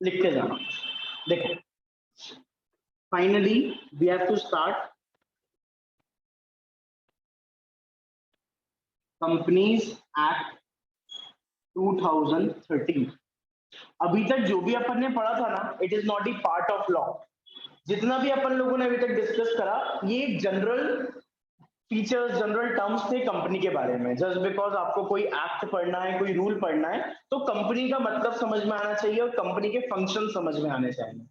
लिखते जाना। देखो finally we have to start companies act 2013। अभी तक जो भी अपन ने पढ़ा था ना, it is not a part of law. जितना भी अपन लोगों ने अभी तक डिस्कस करा, ये जनरल फीचर्स, जनरल टर्म्स थे कंपनी के बारे में। जस्ट बिकॉज आपको कोई एक्ट पढ़ना है, कोई रूल पढ़ना है, तो कंपनी का मतलब समझ में आना चाहिए और कंपनी के फंक्शन समझ में आने चाहिए।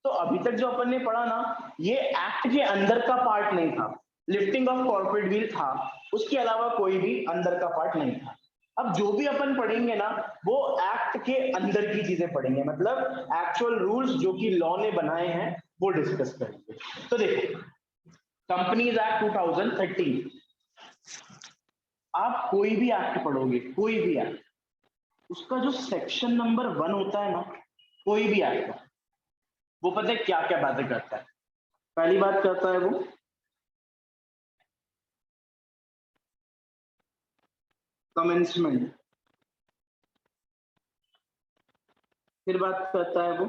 तो अभी तक जो अपन ने पढ़ा ना, ये एक्ट के अंदर का पार्ट नहीं था। लिफ्टिंग ऑफ कॉर्पोरेट व्हील था, उसके अलावा कोई भी अंदर का पार्ट नहीं था। अब जो भी अपन पढ़ेंगे ना, वो एक्ट के अंदर की चीजें पढ़ेंगे, मतलब एक्चुअल रूल्स जो कि लॉ ने बनाए हैं वो डिस्कस करेंगे। तो देखो कंपनीज एक्ट 2013, आप कोई भी एक्ट पढ़ोगे, कोई भी एक्ट, उसका जो सेक्शन नंबर 1 होता है ना, कोई भी एक्ट, वो पता है क्या क्या बातें करता है। पहली बात करता है वो कमेंसमेंट, फिर बात करता है वो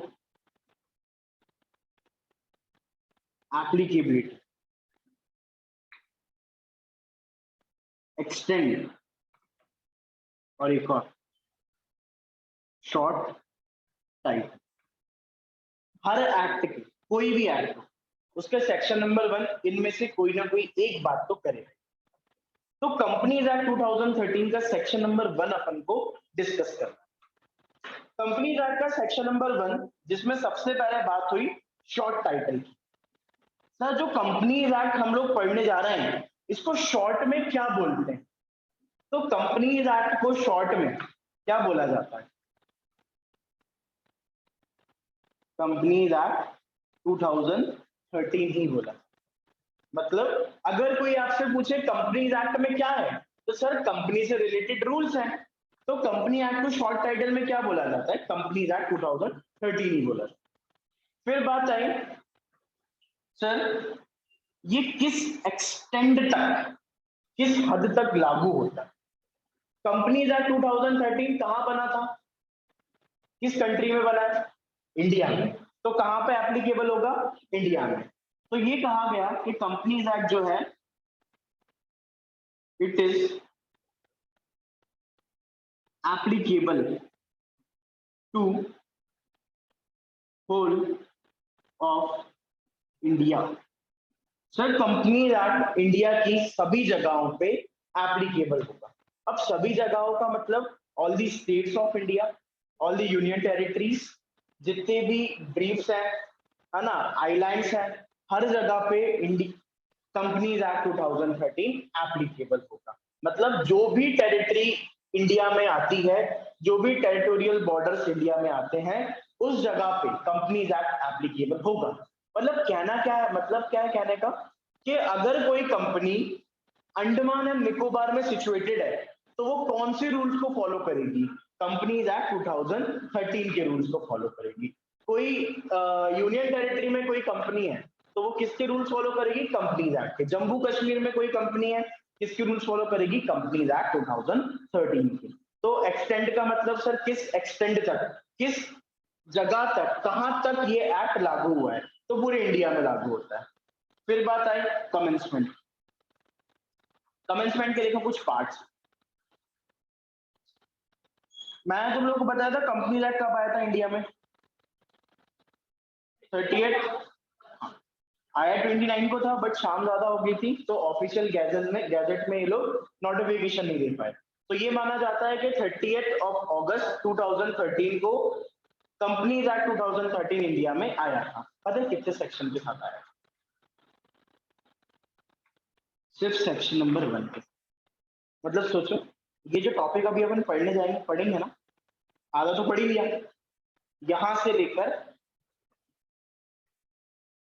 एप्लीकेबिलिटी, एक्सटेंड, और एक और शॉर्ट टाइप। हर एक्ट के, कोई भी एक्ट हो, उसके सेक्शन नंबर 1 इनमें से कोई ना कोई एक बात तो करेगा। तो कंपनीज एक्ट 2013 का सेक्शन नंबर 1 अपन को डिस्कस करना। कंपनीज एक्ट का सेक्शन नंबर 1, जिसमें सबसे पहले बात हुई शॉर्ट टाइटल की। सर जो कंपनीज एक्ट हम लोग पढ़ने जा रहे हैं, इसको शॉर्ट में क्या बोलते हैं? तो कंपनीज एक्ट को शॉर्ट में क्या बोला जाता है? कंपनीज एक्ट 2013 ही बोला। मतलब अगर कोई आपसे पूछे कंपनीज एक्ट में क्या है, तो सर कंपनी से रिलेटेड रूल्स हैं। तो कंपनी एक्ट को शॉर्ट टाइटल में क्या बोला जाता है? कंपनीज एक्ट 2013 ही बोला। फिर बात आई सर ये किस एक्सटेंड तक, किस हद तक लागू होता है? कंपनीज एक्ट 2013 कहां बना था, किस कंट्री में बना है? इंडिया में। तो कहां पे एप्लीकेबल होगा? इंडिया में। तो ये कहा गया कि कंपनीज एक्ट जो है, it is applicable to whole of India. Sir companies act India की सभी जगहों पे एप्लीकेबल होगा। अब सभी जगहों का मतलब all the states of India, all the union territories, जितने भी ब्रीफ्स है ना, आइलैंड्स है, हर जगह पे कंपनीज एक्ट 2013 एप्लीकेबल होगा। मतलब जो भी टेरिटरी इंडिया में आती है, जो भी टेरिटोरियल बॉर्डर्स इंडिया में आते हैं, उस जगह पे कंपनीज एक्ट एप्लीकेबल होगा। मतलब कहना क्या है, मतलब क्या है कहने का, कि अगर कोई कंपनी अंडमान एंड निकोबार में सिचुएटेड है, तो वो कौन से रूल्स को फॉलो करेगी? कंपनीज एक्ट 2013 के रूल्स को फॉलो करेगी। कोई यूनियन टेरिटरी में कोई कंपनी है, तो वो किसके रूल्स फॉलो करेगी? कंपनीज एक्ट के। जम्मू कश्मीर में कोई कंपनी है, किसके रूल्स फॉलो करेगी? कंपनीज एक्ट 2013 के। तो एक्सटेंड का मतलब सर किस एक्सटेंड तक, किस जगह तक, कहां तक ये एक्ट लागू हुआ है? तो पूरे इंडिया में लागू होता है। फिर बात आई कमेंसमेंट। कमेंसमेंट के देखो कुछ पार्ट्स। मैंने तुम लोगों को बताया था कंपनी एक्ट कब आया था इंडिया में? 38 आया 29 को था, बट शाम ज्यादा हो गई थी, तो ऑफिशियल गैजेट में ये लोग नोटिफिकेशन नहीं दे पाए। तो ये माना जाता है कि 30 अगस्त 2013 को कंपनीज एक्ट 2013 इंडिया में आया था। पता है कितने सेक्शन के साथ आया? सिर्फ सेक्शन नंबर 1 के। मतलब सोचो, ये जो टॉपिक अभी अपन पढ़ेंगे ना, आधा तो पढ़ ही लिया, यहां से लेकर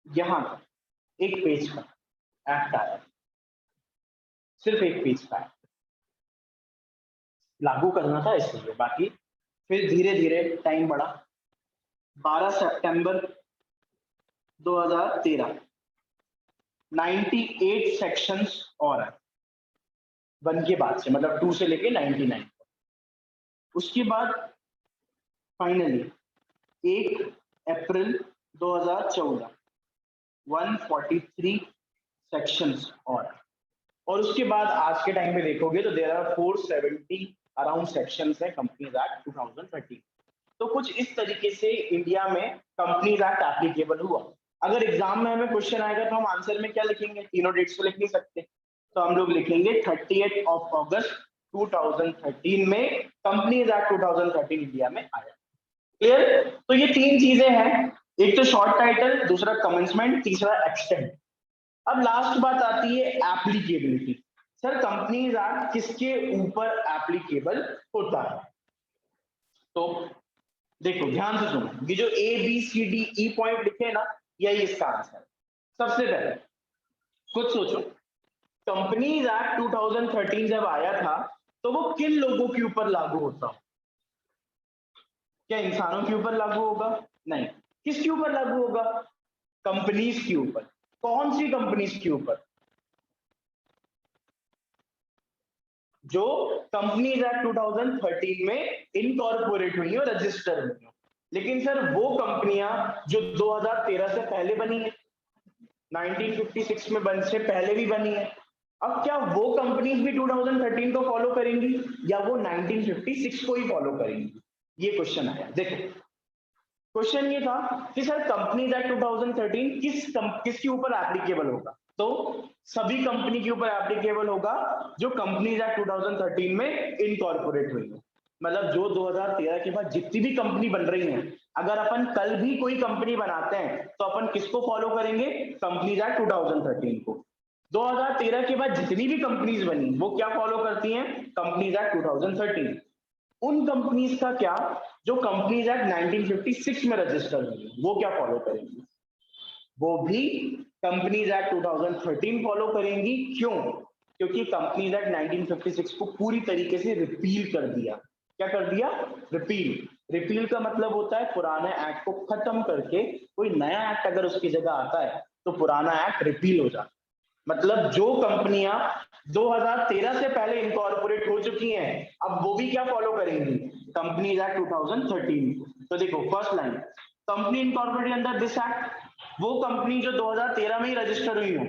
यहां तक एक पेज का एक्ट आया, सिर्फ एक पेज का एक्ट लागू करना था इसलिए। बाकी फिर धीरे धीरे टाइम बढ़ा। 12 सितंबर 2013 98 सेक्शंस और है 1 के बाद से, मतलब 2 से लेके 99। उसके बाद फाइनली 1 अप्रैल 2014 143 सेक्शंस और उसके बाद आज के टाइम पे देखोगे तो देयर आर 470 अराउंड सेक्शंस है कंपनीज एक्ट 2013। तो कुछ इस तरीके से इंडिया में कंपनीज एक्ट एप्लीकेबल हुआ। अगर एग्जाम में हमें क्वेश्चन आएगा तो हम आंसर में क्या लिखेंगे, तीनों डेट्स को लिख नहीं सकते, तो हम लोग लिखेंगे 30 अगस्त 2013 में कंपनीज एक्ट 2013 इंडिया में आया। क्लियर? तो ये तीन चीजें हैं, एक तो शॉर्ट टाइटल, दूसरा कमेंसमेंट, तीसरा एक्सटेंड। अब लास्ट बात आती है एप्लीकेबिलिटी। सर कंपनीज एक्ट किसके ऊपर एप्लीकेबल होता है? तो देखो ध्यान से सुनो, ये जो A B C D E point लिखे ना, यही इसका आंसर। सबसे पहले खुद सोचो, कंपनीज एक्ट 2013 जब आया था तो वो किन लोगों के ऊपर लागू होता? क्या इंसानों के ऊपर लागू होगा? नहीं। किसके ऊपर लागू होगा? कंपनीज के ऊपर। कौन सी कंपनीज के ऊपर? जो कंपनीज एक्ट 2013 में इनकॉर्पोरेट हुई हो, रजिस्टर हुई हो। लेकिन सर वो कंपनियां जो 2013 से पहले बनी है, 1956 में बन से पहले भी बनी है, अब क्या वो कंपनीज भी 2013 को फॉलो करेंगी या वो 1956 को ही फॉलो करेंगी? ये क्वेश्चन आया। देखो क्वेश्चन ये था कि सर कंपनीज एक्ट 2013 किसके ऊपर एप्लीकेबल होगा? तो सभी कंपनी के ऊपर एप्लीकेबल होगा जो कंपनीज एक्ट 2013 में इनकॉर्पोरेट हुई है। मतलब जो 2013 के बाद जितनी भी कंपनी बन रही है, अगर अपन कल भी कोई कंपनी बनाते हैं तो अपन किसको फॉलो करेंगे? कंपनीज एक्ट 2013 को। 2013 के बाद जितनी भी कंपनीज बनी वो क्या फॉलो करती हैं? Companies act 2013। उन कंपनीज का क्या जो कंपनीज एक्ट 1956 में रजिस्टर हुई वो क्या फॉलो करेंगी? वो भी कंपनीज एक्ट 2013 फॉलो करेंगी। क्यों? क्योंकि कंपनीज एक्ट 1956 को पूरी तरीके से रिपील कर दिया। क्या कर दिया? रिपील। रिपील का मतलब होता है पुराने एक्ट को खत्म करके कोई नया एक्ट अगर उसकी जगह आता है तो पुराना एक्ट रिपील हो जाता है। मतलब जो कंपनियां 2013 से पहले इनकॉर्पोरेट हो चुकी हैं, अब वो भी क्या फॉलो करेंगी? Companies act 2013। तो देखो first line, company incorporated under this act, वो कंपनी जो 2013 में ही रजिस्टर हुई हो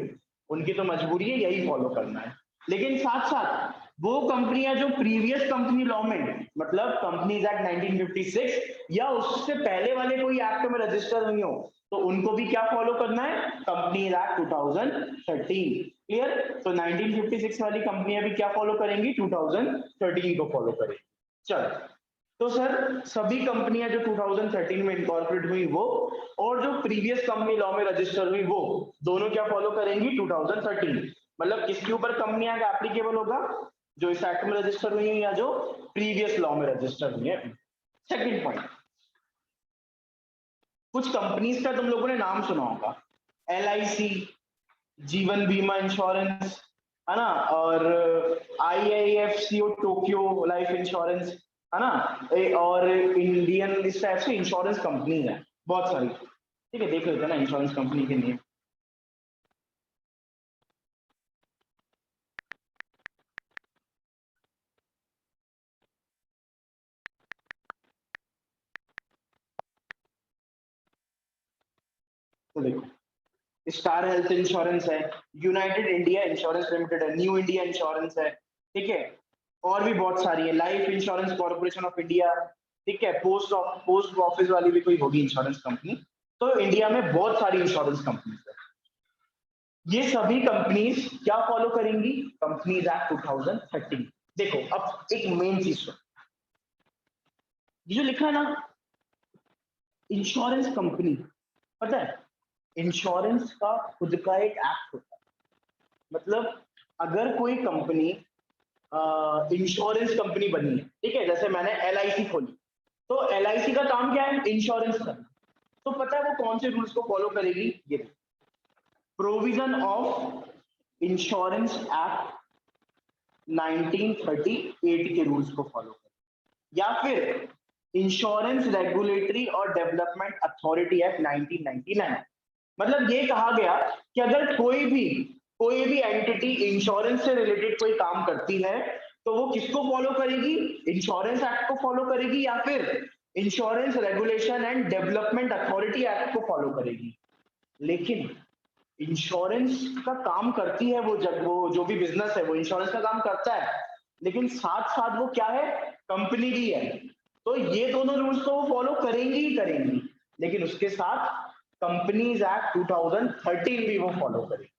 उनकी तो मजबूरी है यही फॉलो करना है। लेकिन साथ साथ वो कंपनियां जो प्रीवियस कंपनी लॉ में, मतलब कंपनीज एक्ट 1956 या उससे पहले वाले कोई एक्ट में रजिस्टर हुई हो, तो उनको भी क्या फॉलो करना है? Companies act 2013। क्लियर? तो 1956 वाली कंपनियां भी क्या फॉलो करेंगी? 2013 को फॉलो करेंगी। चलो, तो सर सभी कंपनियां जो 2013 में इनकॉर्पोरेट हुई वो, और जो प्रीवियस कंपनी लॉ में रजिस्टर हुई वो, दोनों क्या फॉलो करेंगी? 2013। मतलब किसके ऊपर कंपनी एक्ट एप्लीकेबल होगा? जो इस एक्ट में रजिस्टर हुई है या जो प्रीवियस लॉ में रजिस्टर हुई है। सेकंड पॉइंट, कुछ कंपनीज का तुम लोगों ने नाम सुना होगा, LIC, जीवन बीमा इंश्योरेंस, है ना, और IIFCO टोक्यो लाइफ इंश्योरेंस, है ना, और इंडियन इस टाइप से इंश्योरेंस कंपनी है बहुत सारी। ठीक है, देख लेते हैं ना इंश्योरेंस कंपनी के नेम। तो देखो, स्टार हेल्थ इंश्योरेंस है, यूनाइटेड इंडिया इंश्योरेंस लिमिटेड है, न्यू इंडिया इंश्योरेंस है, ठीक है, और भी बहुत सारी है, life insurance corporation of India, ठीक है, पोस्ट ऑफिस वाली भी कोई होगी इंश्योरेंस कंपनी। तो इंडिया में बहुत सारी इंश्योरेंस कंपनी है। ये सभी कंपनीज क्या फॉलो करेंगी? Companies act 2013। देखो अब एक मेन चीज सुनो, ये जो लिखा है ना इंश्योरेंस कंपनी, पता है इंश्योरेंस का खुद का एक एक्ट होता है। मतलब अगर कोई कंपनी इंश्योरेंस कंपनी बनी है, ठीक है, जैसे मैंने LIC खोली, तो LIC का काम क्या है? इंश्योरेंस करना। तो पता है वो कौन से रूल्स को फॉलो करेगी? ये प्रोविजन ऑफ इंश्योरेंस एक्ट 1938 के रूल्स को फॉलो करेगी, या फिर इंश्योरेंस रेगुलेटरी और डेवलपमेंट अथॉरिटी एक्ट 1999। मतलब ये कहा गया कि अगर कोई भी एंटिटी इंश्योरेंस से रिलेटेड कोई काम करती है तो वो किसको फॉलो करेगी? इंश्योरेंस एक्ट को फॉलो करेगी या फिर insurance regulation and development authority act को फॉलो करेगी। लेकिन इंश्योरेंस का काम करती है वो, जब वो जो भी बिजनेस है वो इंश्योरेंस का काम करता है, लेकिन साथ साथ वो क्या है, कंपनी भी है। तो ये दोनों रूल्स तो वो फॉलो करेंगी ही करेंगी, लेकिन उसके साथ कंपनीज एक्ट 2013 भी वो फॉलो करेगी।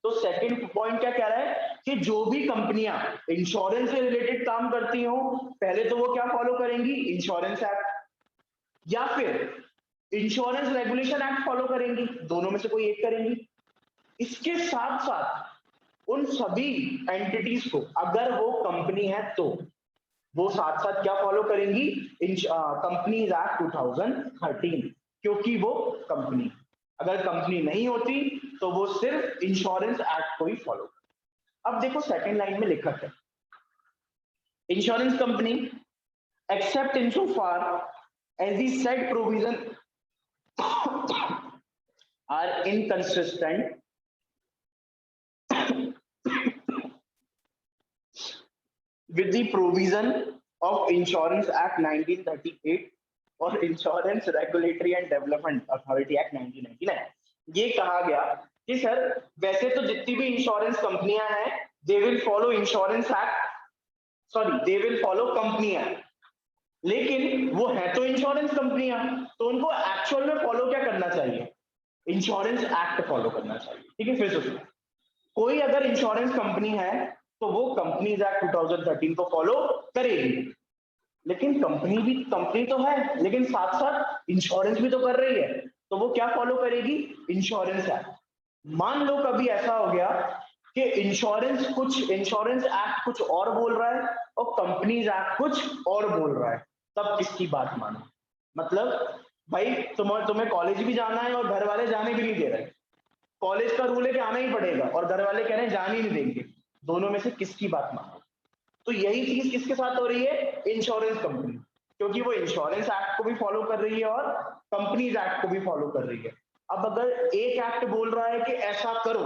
तो सेकंड पॉइंट क्या कह रहा है कि जो भी कंपनियां इंश्योरेंस से रिलेटेड काम करती हो, पहले तो वो क्या फॉलो करेंगी, इंश्योरेंस एक्ट, या फिर इंश्योरेंस रेगुलेशन एक्ट फॉलो करेंगी, दोनों में से कोई एक करेंगी। इसके साथ साथ उन सभी एंटिटीज को, अगर वो कंपनी है तो वो साथ साथ क्या फॉलो करेंगी, कंपनीज एक्ट 2013, क्योंकि वो कंपनी, अगर कंपनी नहीं होती तो वो सिर्फ इंश्योरेंस एक्ट को ही फॉलो कर। अब देखो सेकंड लाइन में लिखा है, insurance company except in so far as the said provision are inconsistent with the provision of Insurance Act 1938 और Insurance Regulatory and Development Authority Act 1999। ये कहा गया कि सर वैसे तो जितनी भी इंश्योरेंस कंपनियां हैं they will follow insurance act, sorry they will follow company act, लेकिन वो है तो इंश्योरेंस कंपनियां, तो उनको एक्चुअल में फॉलो क्या करना चाहिए, इंश्योरेंस एक्ट फॉलो करना चाहिए। ठीक है, फिर से कोई अगर इंश्योरेंस कंपनी है तो वो कंपनीज एक्ट 2013 को फॉलो करेगी, लेकिन कंपनी तो है, लेकिन साथ साथ इंश्योरेंस भी तो कर रही है, तो वो क्या फॉलो करेगी, इंश्योरेंस एक्ट। मान लो कभी ऐसा हो गया कि इंश्योरेंस एक्ट कुछ और बोल रहा है और कंपनीज एक्ट कुछ और बोल रहा है, तब किसकी बात मानो। मतलब भाई तुम्हें कॉलेज भी जाना है और घर वाले जाने भी नहीं दे रहे, कॉलेज का रूल है कि आना ही पड़ेगा और घर वाले कह रहे हैं जान ही नहीं देंगे, दोनों में से किसकी बात मानो। तो यही चीज किसके साथ हो रही है, इंश्योरेंस कंपनी, क्योंकि वो इंश्योरेंस एक्ट को भी फॉलो कर रही है और कंपनीज एक्ट को भी फॉलो कर रही है। अब अगर एक एक्ट बोल रहा है कि ऐसा करो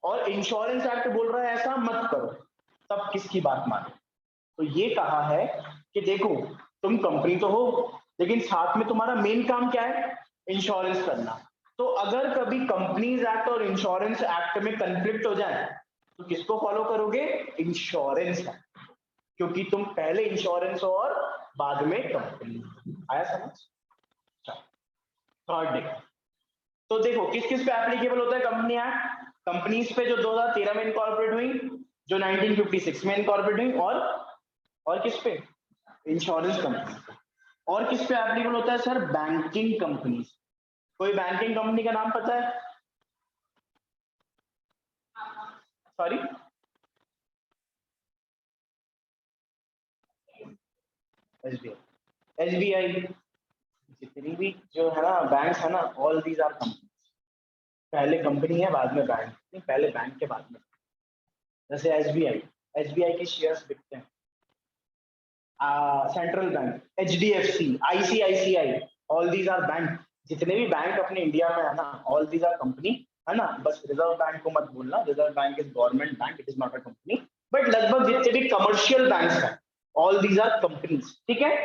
और इंश्योरेंस एक्ट बोल रहा है ऐसा मत करो, तब किसकी बात मानो। तो ये कहा है कि देखो तुम कंपनी तो हो, लेकिन साथ में तुम्हारा मेन काम क्या है, इंश्योरेंस करना। तो अगर कभी कंपनीज एक्ट और इंश्योरेंस एक्ट में कंफ्लिक्ट हो जाए तो किसको फॉलो करोगे, इंश्योरेंस एक्ट, क्योंकि तुम पहले इंश्योरेंस हो और बाद में कंपनी। आया समझ। थर्ड डे, तो देखो किस किस पे एप्लीकेबल होता है कंपनी एक्ट, कंपनीज पे जो 2013 में इनकॉर्पोरेट हुई, जो 1956 में इनकॉर्पोरेट हुई, और किस पे, इंश्योरेंस कंपनी। और किस पे एप्लीकेबल होता है सर, बैंकिंग कंपनी। कोई बैंकिंग कंपनी का नाम पता है, सॉरी एसबीआई, जितनी भी जो है ना बैंक है ना, ऑल दीज आर कंपनी। पहले कंपनी है बाद में बैंक, नहीं पहले बैंक के बाद में। जैसे एसबीआई के शेयर्स बिकते हैं, central bank, HDFC, ICICI, all these are bank. जितने भी बैंक अपने इंडिया में है ना, ऑल दीज आर कंपनी, है ना। बस रिजर्व बैंक को मत भूलना, reserve bank is government bank, it is not a company. But लगभग जितने भी कमर्शियल बैंक हैं, ऑल दीज आर कंपनीज। ठीक है,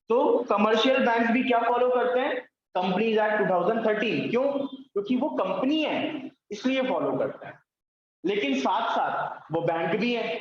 तो कमर्शियल बैंक भी क्या फॉलो करते हैं, कंपनीज एक्ट 2013। क्यों, क्योंकि वो कंपनी है इसलिए फॉलो करते हैं। लेकिन साथ साथ वो बैंक भी है,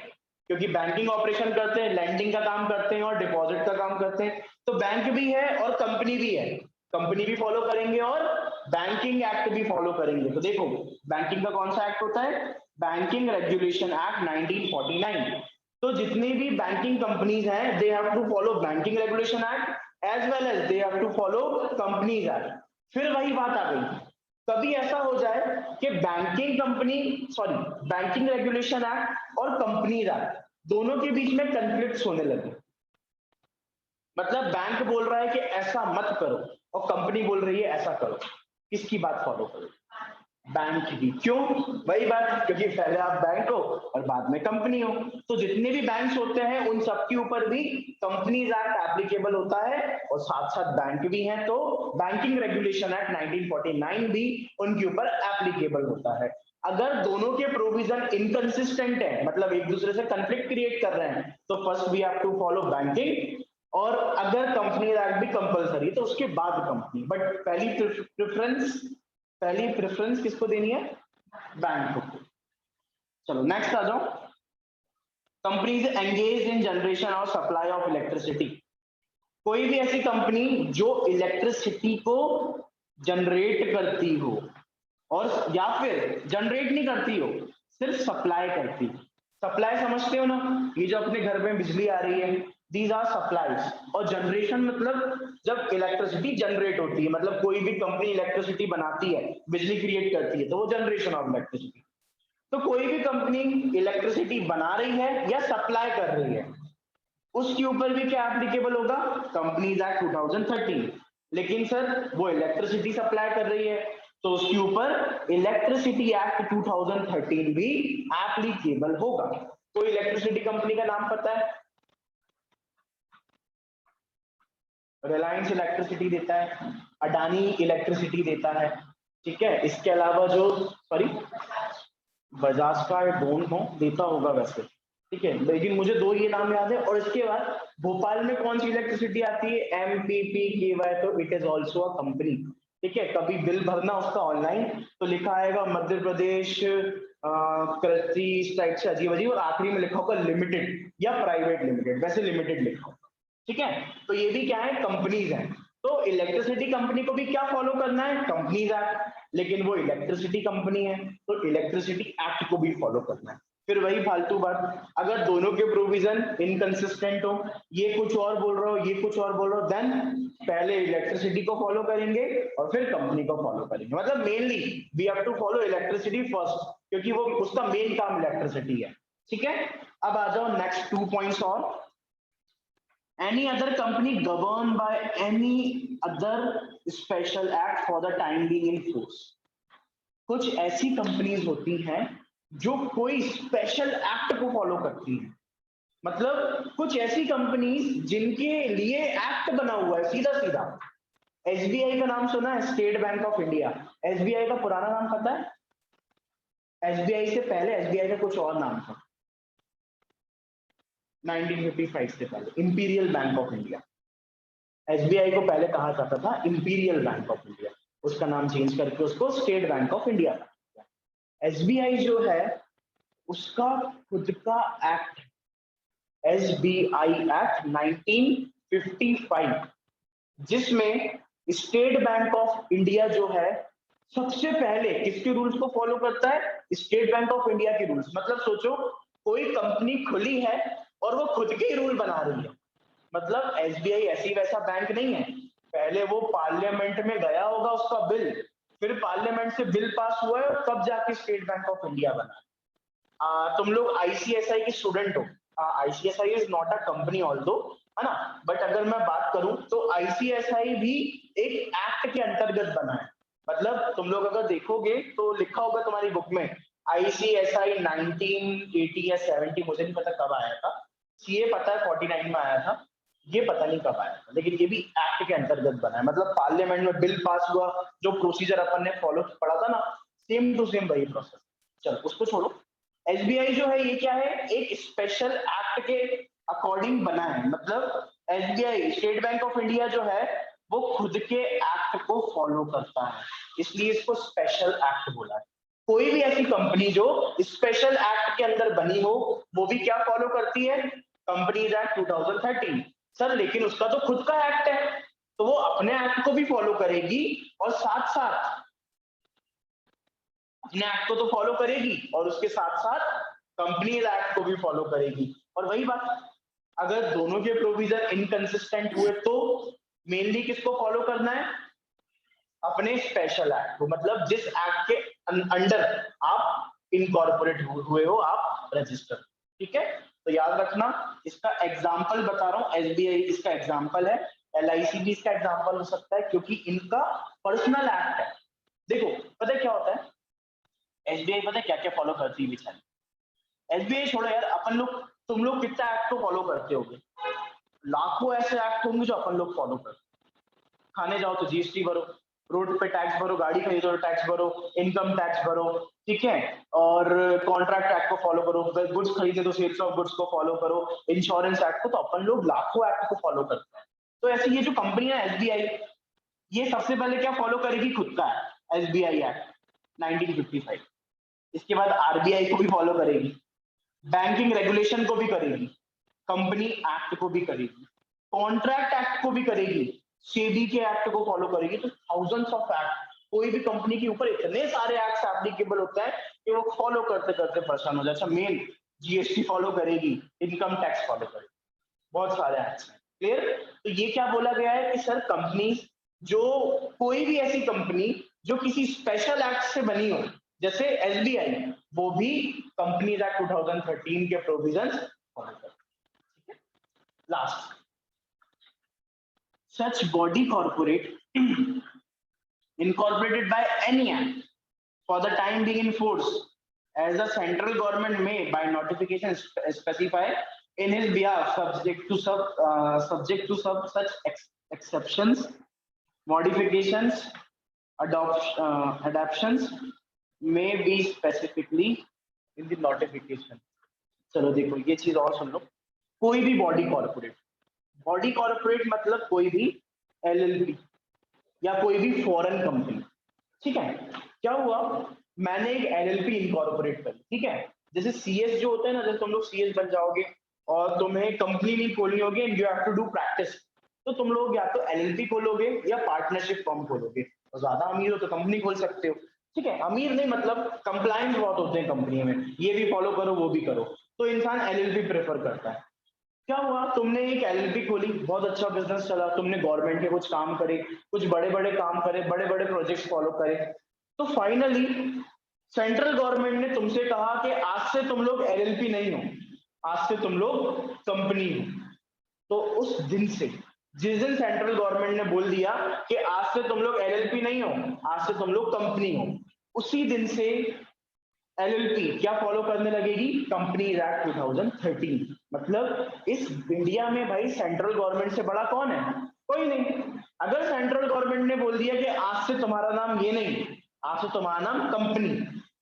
क्योंकि बैंकिंग ऑपरेशन करते हैं, लैंडिंग का काम करते हैं और डिपॉजिट का काम करते हैं। तो बैंक भी है और कंपनी भी है, कंपनी भी फॉलो करेंगे और बैंकिंग एक्ट भी फॉलो करेंगे। तो देखो बैंकिंग का कौन सा एक्ट होता है, बैंकिंग रेगुलेशन एक्ट 1949। तो जितनी भी बैंकिंग कंपनीज हैं they have to follow banking regulation act as well as they have to follow companies act. फिर वही बात आ गई, कभी ऐसा हो जाए कि banking company, sorry banking regulation act और कंपनीज एक्ट दोनों के बीच में कन्फ्लिक्ट होने लगे। मतलब बैंक बोल रहा है कि ऐसा मत करो और कंपनी बोल रही है ऐसा करो, किसकी बात फॉलो करो, बैंक की। क्यों, वही बात, क्योंकि पहले आप बैंक हो और बाद में कंपनी हो। तो जितने भी बैंक्स होते हैं उन सबके ऊपर भी कंपनीज एक्ट एप्लीकेबल होता है और साथ साथ बैंक भी हैं, तो बैंकिंग रेगुलेशन एक्ट 1949 भी उनके ऊपर एप्लीकेबल होता है। अगर दोनों के प्रोविजन इनकंसिस्टेंट है, मतलब एक दूसरे से कंफ्लिक्ट क्रिएट कर रहे हैं, तो first we have to follow banking और अगर कंपनी एक्ट भी कंपलसरी तो उसके बाद कंपनी, बट पहली प्रेफरेंस किसको देनी है? बैंक को। चलो नेक्स्ट आ जाओ। कंपनीज एंगेज इन जनरेशन और सप्लाई ऑफ इलेक्ट्रिसिटी। कोई भी ऐसी कंपनी जो इलेक्ट्रिसिटी को जनरेट करती हो, और या फिर जनरेट नहीं करती हो, सिर्फ सप्लाई करती हो। सप्लाई समझते हो ना, ये जो अपने घर में बिजली आ रही है, दीज आर सप्लाईज। और जनरेशन मतलब जब इलेक्ट्रिसिटी जनरेट होती है, मतलब कोई भी कंपनी इलेक्ट्रिसिटी बनाती है, बिजली क्रिएट करती है, तो वो जनरेशन ऑफ इलेक्ट्रिसिटी। तो कोई भी कंपनी इलेक्ट्रिसिटी बना रही है या सप्लाई कर रही है, उसके ऊपर भी क्या एप्लीकेबल होगा? Companies act 2013। लेकिन सर वो इलेक्ट्रिसिटी सप्लाई कर रही है, तो उसके ऊपर इलेक्ट्रिसिटी एक्ट 2013 भी एप्लीकेबल होगा। कोई इलेक्ट्रिसिटी कंपनी का नाम पता है? रिलायंस इलेक्ट्रिसिटी देता है, अडानी इलेक्ट्रिसिटी देता है, ठीक है। इसके अलावा जो सॉरी बजाज का डोंट नो, देता होगा वैसे, ठीक है, लेकिन मुझे दो ये नाम याद है। और इसके बाद भोपाल में कौन सी इलेक्ट्रिसिटी आती है? MPPKY, तो it is also a company, ठीक है। कभी बिल भरना उसका ऑनलाइन तो लिखा आएगा मध्य प्रदेश कृषि, इस टाइप से अजीब अजीब, और आखिरी में लिखा होगा लिमिटेड या प्राइवेट लिमिटेड, वैसे लिमिटेड लिखा होगा, ठीक है। तो ये भी क्या है? कंपनीज है। तो इलेक्ट्रिसिटी कंपनी को भी क्या फॉलो करना है? Companies act. लेकिन वो इलेक्ट्रिसिटी कंपनी है तो इलेक्ट्रिसिटी एक्ट को भी फॉलो करना है। फिर वही फालतू बात, अगर दोनों के प्रोविजन इनकंसिस्टेंट हो, ये कुछ और बोल रहा हो, ये कुछ और बोल रहा हो, देन पहले इलेक्ट्रिसिटी को फॉलो करेंगे और फिर कंपनी को फॉलो करेंगे। मतलब mainly we have to follow electricity first, क्योंकि वो उसका मेन काम इलेक्ट्रिसिटी है, ठीक है। अब आ जाओ नेक्स्ट 2 पॉइंट्स और। any other company governed by any other special act for the time being in force। कुछ ऐसी कंपनीज होती हैं जो कोई स्पेशल एक्ट को फॉलो करती हैं। मतलब कुछ ऐसी कंपनीज जिनके लिए एक्ट बना हुआ है सीधा सीधा। एसबीआई का नाम सुना है? State bank of India. SBI का पुराना नाम पता है? एसबीआई से पहले एसबीआई का कुछ और नाम था 1955 से पहले, imperial bank of India. SBI को पहले कहा जाता था इंपीरियल बैंक ऑफ इंडिया, उसका नाम चेंज करके उसको state bank of India. SBI जो है उसका खुद का एक्ट, एसबीआई एक्ट 1955, जिसमें स्टेट बैंक ऑफ इंडिया जो है सबसे पहले किसके रूल्स को फॉलो करता है? स्टेट बैंक ऑफ इंडिया के रूल्स। मतलब सोचो कोई कंपनी खुली है और वो खुद के ही रूल बना रही है। मतलब एसबीआई ऐसी वैसा बैंक नहीं है, पहले वो पार्लियामेंट में गया होगा उसका बिल, फिर पार्लियामेंट से बिल पास हुआ है और तब जाके स्टेट बैंक ऑफ इंडिया बना। तुम लोग आईसीएसआई के स्टूडेंट हो। ICSI is not a company although, है ना, बट अगर मैं बात करूं तो आईसीएसआई भी एक एक्ट के अंतर्गत बना है। मतलब तुम लोग अगर देखोगे तो लिखा होगा तुम्हारी बुक में आईसीएसआई 1980 या 70, मुझे नहीं पता कब आया था। सीए पता है 49 में आया था, ये पता नहीं कब आया था, लेकिन ये भी एक्ट के अंतर्गत बना है। मतलब पार्लियामेंट में बिल पास हुआ, जो प्रोसीजर अपन ने फॉलो पढ़ा था ना, सेम टू सेम वही प्रोसेस। चलो उसको छोड़ो। एसबीआई जो है ये क्या है? एक स्पेशल एक्ट के अकॉर्डिंग बना है। मतलब SBI state bank of India जो है वो खुद के एक्ट को फॉलो करता है, इसलिए इसको स्पेशल एक्ट बोला है। कोई भी ऐसी कंपनी जो स्पेशल एक्ट के अंदर बनी हो वो भी क्या फॉलो करती है? Companies act 2013। सर लेकिन उसका तो खुद का एक्ट है, तो वो अपने एक्ट को भी फॉलो करेगी और साथ साथ अपने एक्ट को तो फॉलो करेगी और उसके साथ साथ कंपनीज एक्ट को भी फॉलो करेगी। और वही बात, अगर दोनों के प्रोविजन इनकंसिस्टेंट हुए तो मेनली किसको फॉलो करना है? अपने स्पेशल एक्ट को। मतलब जिस एक्ट के अंडर आप इनकॉर्पोरेट हुए हो, आप रजिस्टर, ठीक है। तो याद रखना, इसका एग्जाम्पल बता रहा हूँ, एसबीआई इसका एग्जाम्पल है, एलआईसी भी इसका एग्जाम्पल हो सकता है, क्योंकि इनका पर्सनल एक्ट है। देखो पता है क्या होता है, एसबीआई पता है क्या क्या फॉलो करती है बेचारी? एसबीआई छोड़ो यार, अपन लोग, तुम लोग कितना एक्ट को फॉलो करते होगे? लाखों ऐसे एक्ट होंगे जो अपन लोग फॉलो करते। खाने जाओ तो जीएसटी भरो, रोड पे टैक्स भरो, गाड़ी खरीदो टैक्स भरो, इनकम टैक्स भरो, ठीक है, और कॉन्ट्रैक्ट एक्ट को फॉलो करो, गुड्स खरीदे तो सेल्स ऑफ गुड्स को फॉलो करो, इंश्योरेंस एक्ट को, तो अपन लोग लाखों एक्ट को फॉलो करते हैं। तो ऐसे ये जो कंपनी है एसबीआई, ये सबसे पहले क्या फॉलो करेगी, खुद का एसबीआई एक्ट 1955, इसके बाद आरबीआई को भी फॉलो करेगी, बैंकिंग रेगुलेशन को भी करेगी, कंपनी एक्ट को भी करेगी, कॉन्ट्रैक्ट एक्ट को भी करेगी, सेबी के एक्ट को फॉलो करेगी। तो थाउजेंड्स ऑफ एक्ट, कोई भी कंपनी के ऊपर इतने सारे एक्ट एप्लीकेबल होता है कि वो फॉलो करते करते परेशान हो जाता है। मेन जीएसटी फॉलो करेगी, इनकम टैक्स फॉलो करेगी, बहुत सारे एक्ट्स हैं। क्लियर? तो ये क्या बोला गया है कि सर कंपनी, जो कोई भी ऐसी कंपनी जो किसी स्पेशल एक्ट से बनी हो, जैसे एसबीआई, वो भी कंपनीज एक्ट 2013 के प्रोविजंस फॉलो करती है। Last, such body corporate incorporated by any act for the time being in force as the central government may by notification specify in his behalf subject to such exceptions, modifications, adoptions may be specifically in the notification। चलो देखो ये चीज और सुन लो, कोई भी body corporate मतलब कोई भी एलएलपी या कोई भी फॉरेन कंपनी, ठीक है। क्या हुआ, मैंने एक एलएलपी इनकॉर्पोरेट करी, ठीक है, जैसे सीएस जो होता है ना, जैसे तुम लोग सीएस बन जाओगे और तुम्हें कंपनी नहीं खोलनी होगी and you have to do practice, तो तुम लोग या तो एलएलपी खोलोगे या पार्टनरशिप फॉर्म खोलोगे, तो ज्यादा अमीर हो तो कंपनी खोल सकते हो, ठीक है, अमीर नहीं मतलब कंप्लायंस बहुत होते हैं कंपनी में, ये भी फॉलो करो वो भी करो, तो इंसान एलएलपी प्रेफर करता है। क्या हुआ, तुमने एक एलएलपी खोली, बहुत अच्छा बिजनेस चला, तुमने गवर्नमेंट के कुछ काम करे, कुछ बड़े बड़े काम करे, बड़े बड़े प्रोजेक्ट्स फॉलो करे, तो फाइनली सेंट्रल गवर्नमेंट ने तुमसे कहा कि आज से तुम लोग एलएलपी नहीं हो, आज से तुम लोग कंपनी हो। तो उस दिन से, जिस दिन सेंट्रल गवर्नमेंट ने बोल दिया कि आज से तुम लोग एलएलपी नहीं हो, आज से तुम लोग कंपनी हो, उसी दिन से एलएलपी क्या फॉलो करने लगेगी, कंपनीज एक्ट 2013। मतलब इस इंडिया में भाई सेंट्रल गवर्नमेंट से बड़ा कौन है, कोई नहीं। अगर सेंट्रल गवर्नमेंट ने बोल दिया कि आज से तुम्हारा नाम ये नहीं, आज से तुम्हारा नाम कंपनी,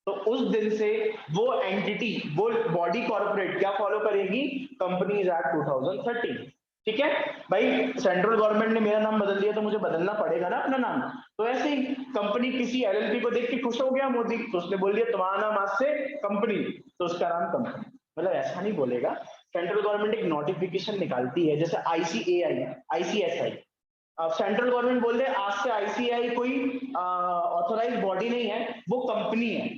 तो उस दिन से वो एंटिटी, वो बॉडी कॉर्पोरेट क्या फॉलो करेगी, कंपनीज एक्ट 2013, ठीक है भाई। सेंट्रल गवर्नमेंट ने मेरा नाम बदल दिया तो मुझे बदलना पड़ेगा ना अपना नाम, तो ऐसे ही कंपनी किसी एलएलपी को देख के खुश हो गया मोदी, तो उसने बोल दिया तुम्हारा नाम आज से कंपनी, तो उसका नाम कंपनी, मतलब ऐसा नहीं बोलेगा। सेंट्रल गवर्नमेंट एक नोटिफिकेशन निकालती है, जैसे आईसीएआई, आईसीएसआई, सेंट्रल गवर्नमेंट बोल रहे आज से आईसीएआई कोई ऑथोराइज बॉडी नहीं है, वो कंपनी है,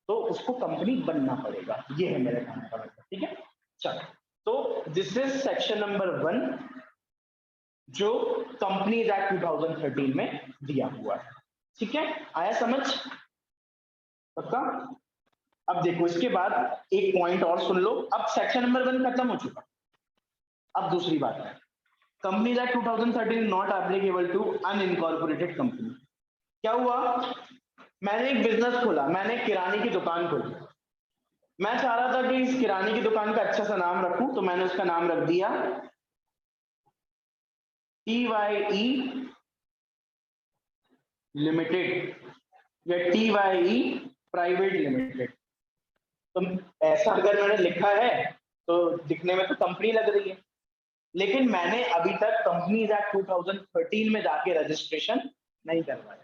तो उसको कंपनी बनना पड़ेगा, ये है मेरे कहने का मतलब, ठीक है। चलो, तो दिस इज सेक्शन नंबर 1 जो कंपनीज एक्ट 2013 में दिया हुआ है, ठीक है, आया समझ पक्का। अब देखो इसके बाद एक पॉइंट और सुन लो, अब सेक्शन नंबर 1 खत्म हो चुका, अब दूसरी बात है, companies act 2013 not applicable to unincorporated company. क्या हुआ, मैंने एक बिजनेस खोला, मैंने किराने की दुकान खोली, मैं चाह रहा था कि इस किराने की दुकान का अच्छा सा नाम रखूं, तो मैंने उसका नाम रख दिया TYE लिमिटेड या TYE प्राइवेट लिमिटेड। तो ऐसा अगर मैंने लिखा है तो दिखने में तो कंपनी लग रही है, लेकिन मैंने अभी तक कंपनीज एक्ट 2013 में जाके रजिस्ट्रेशन नहीं करवाया।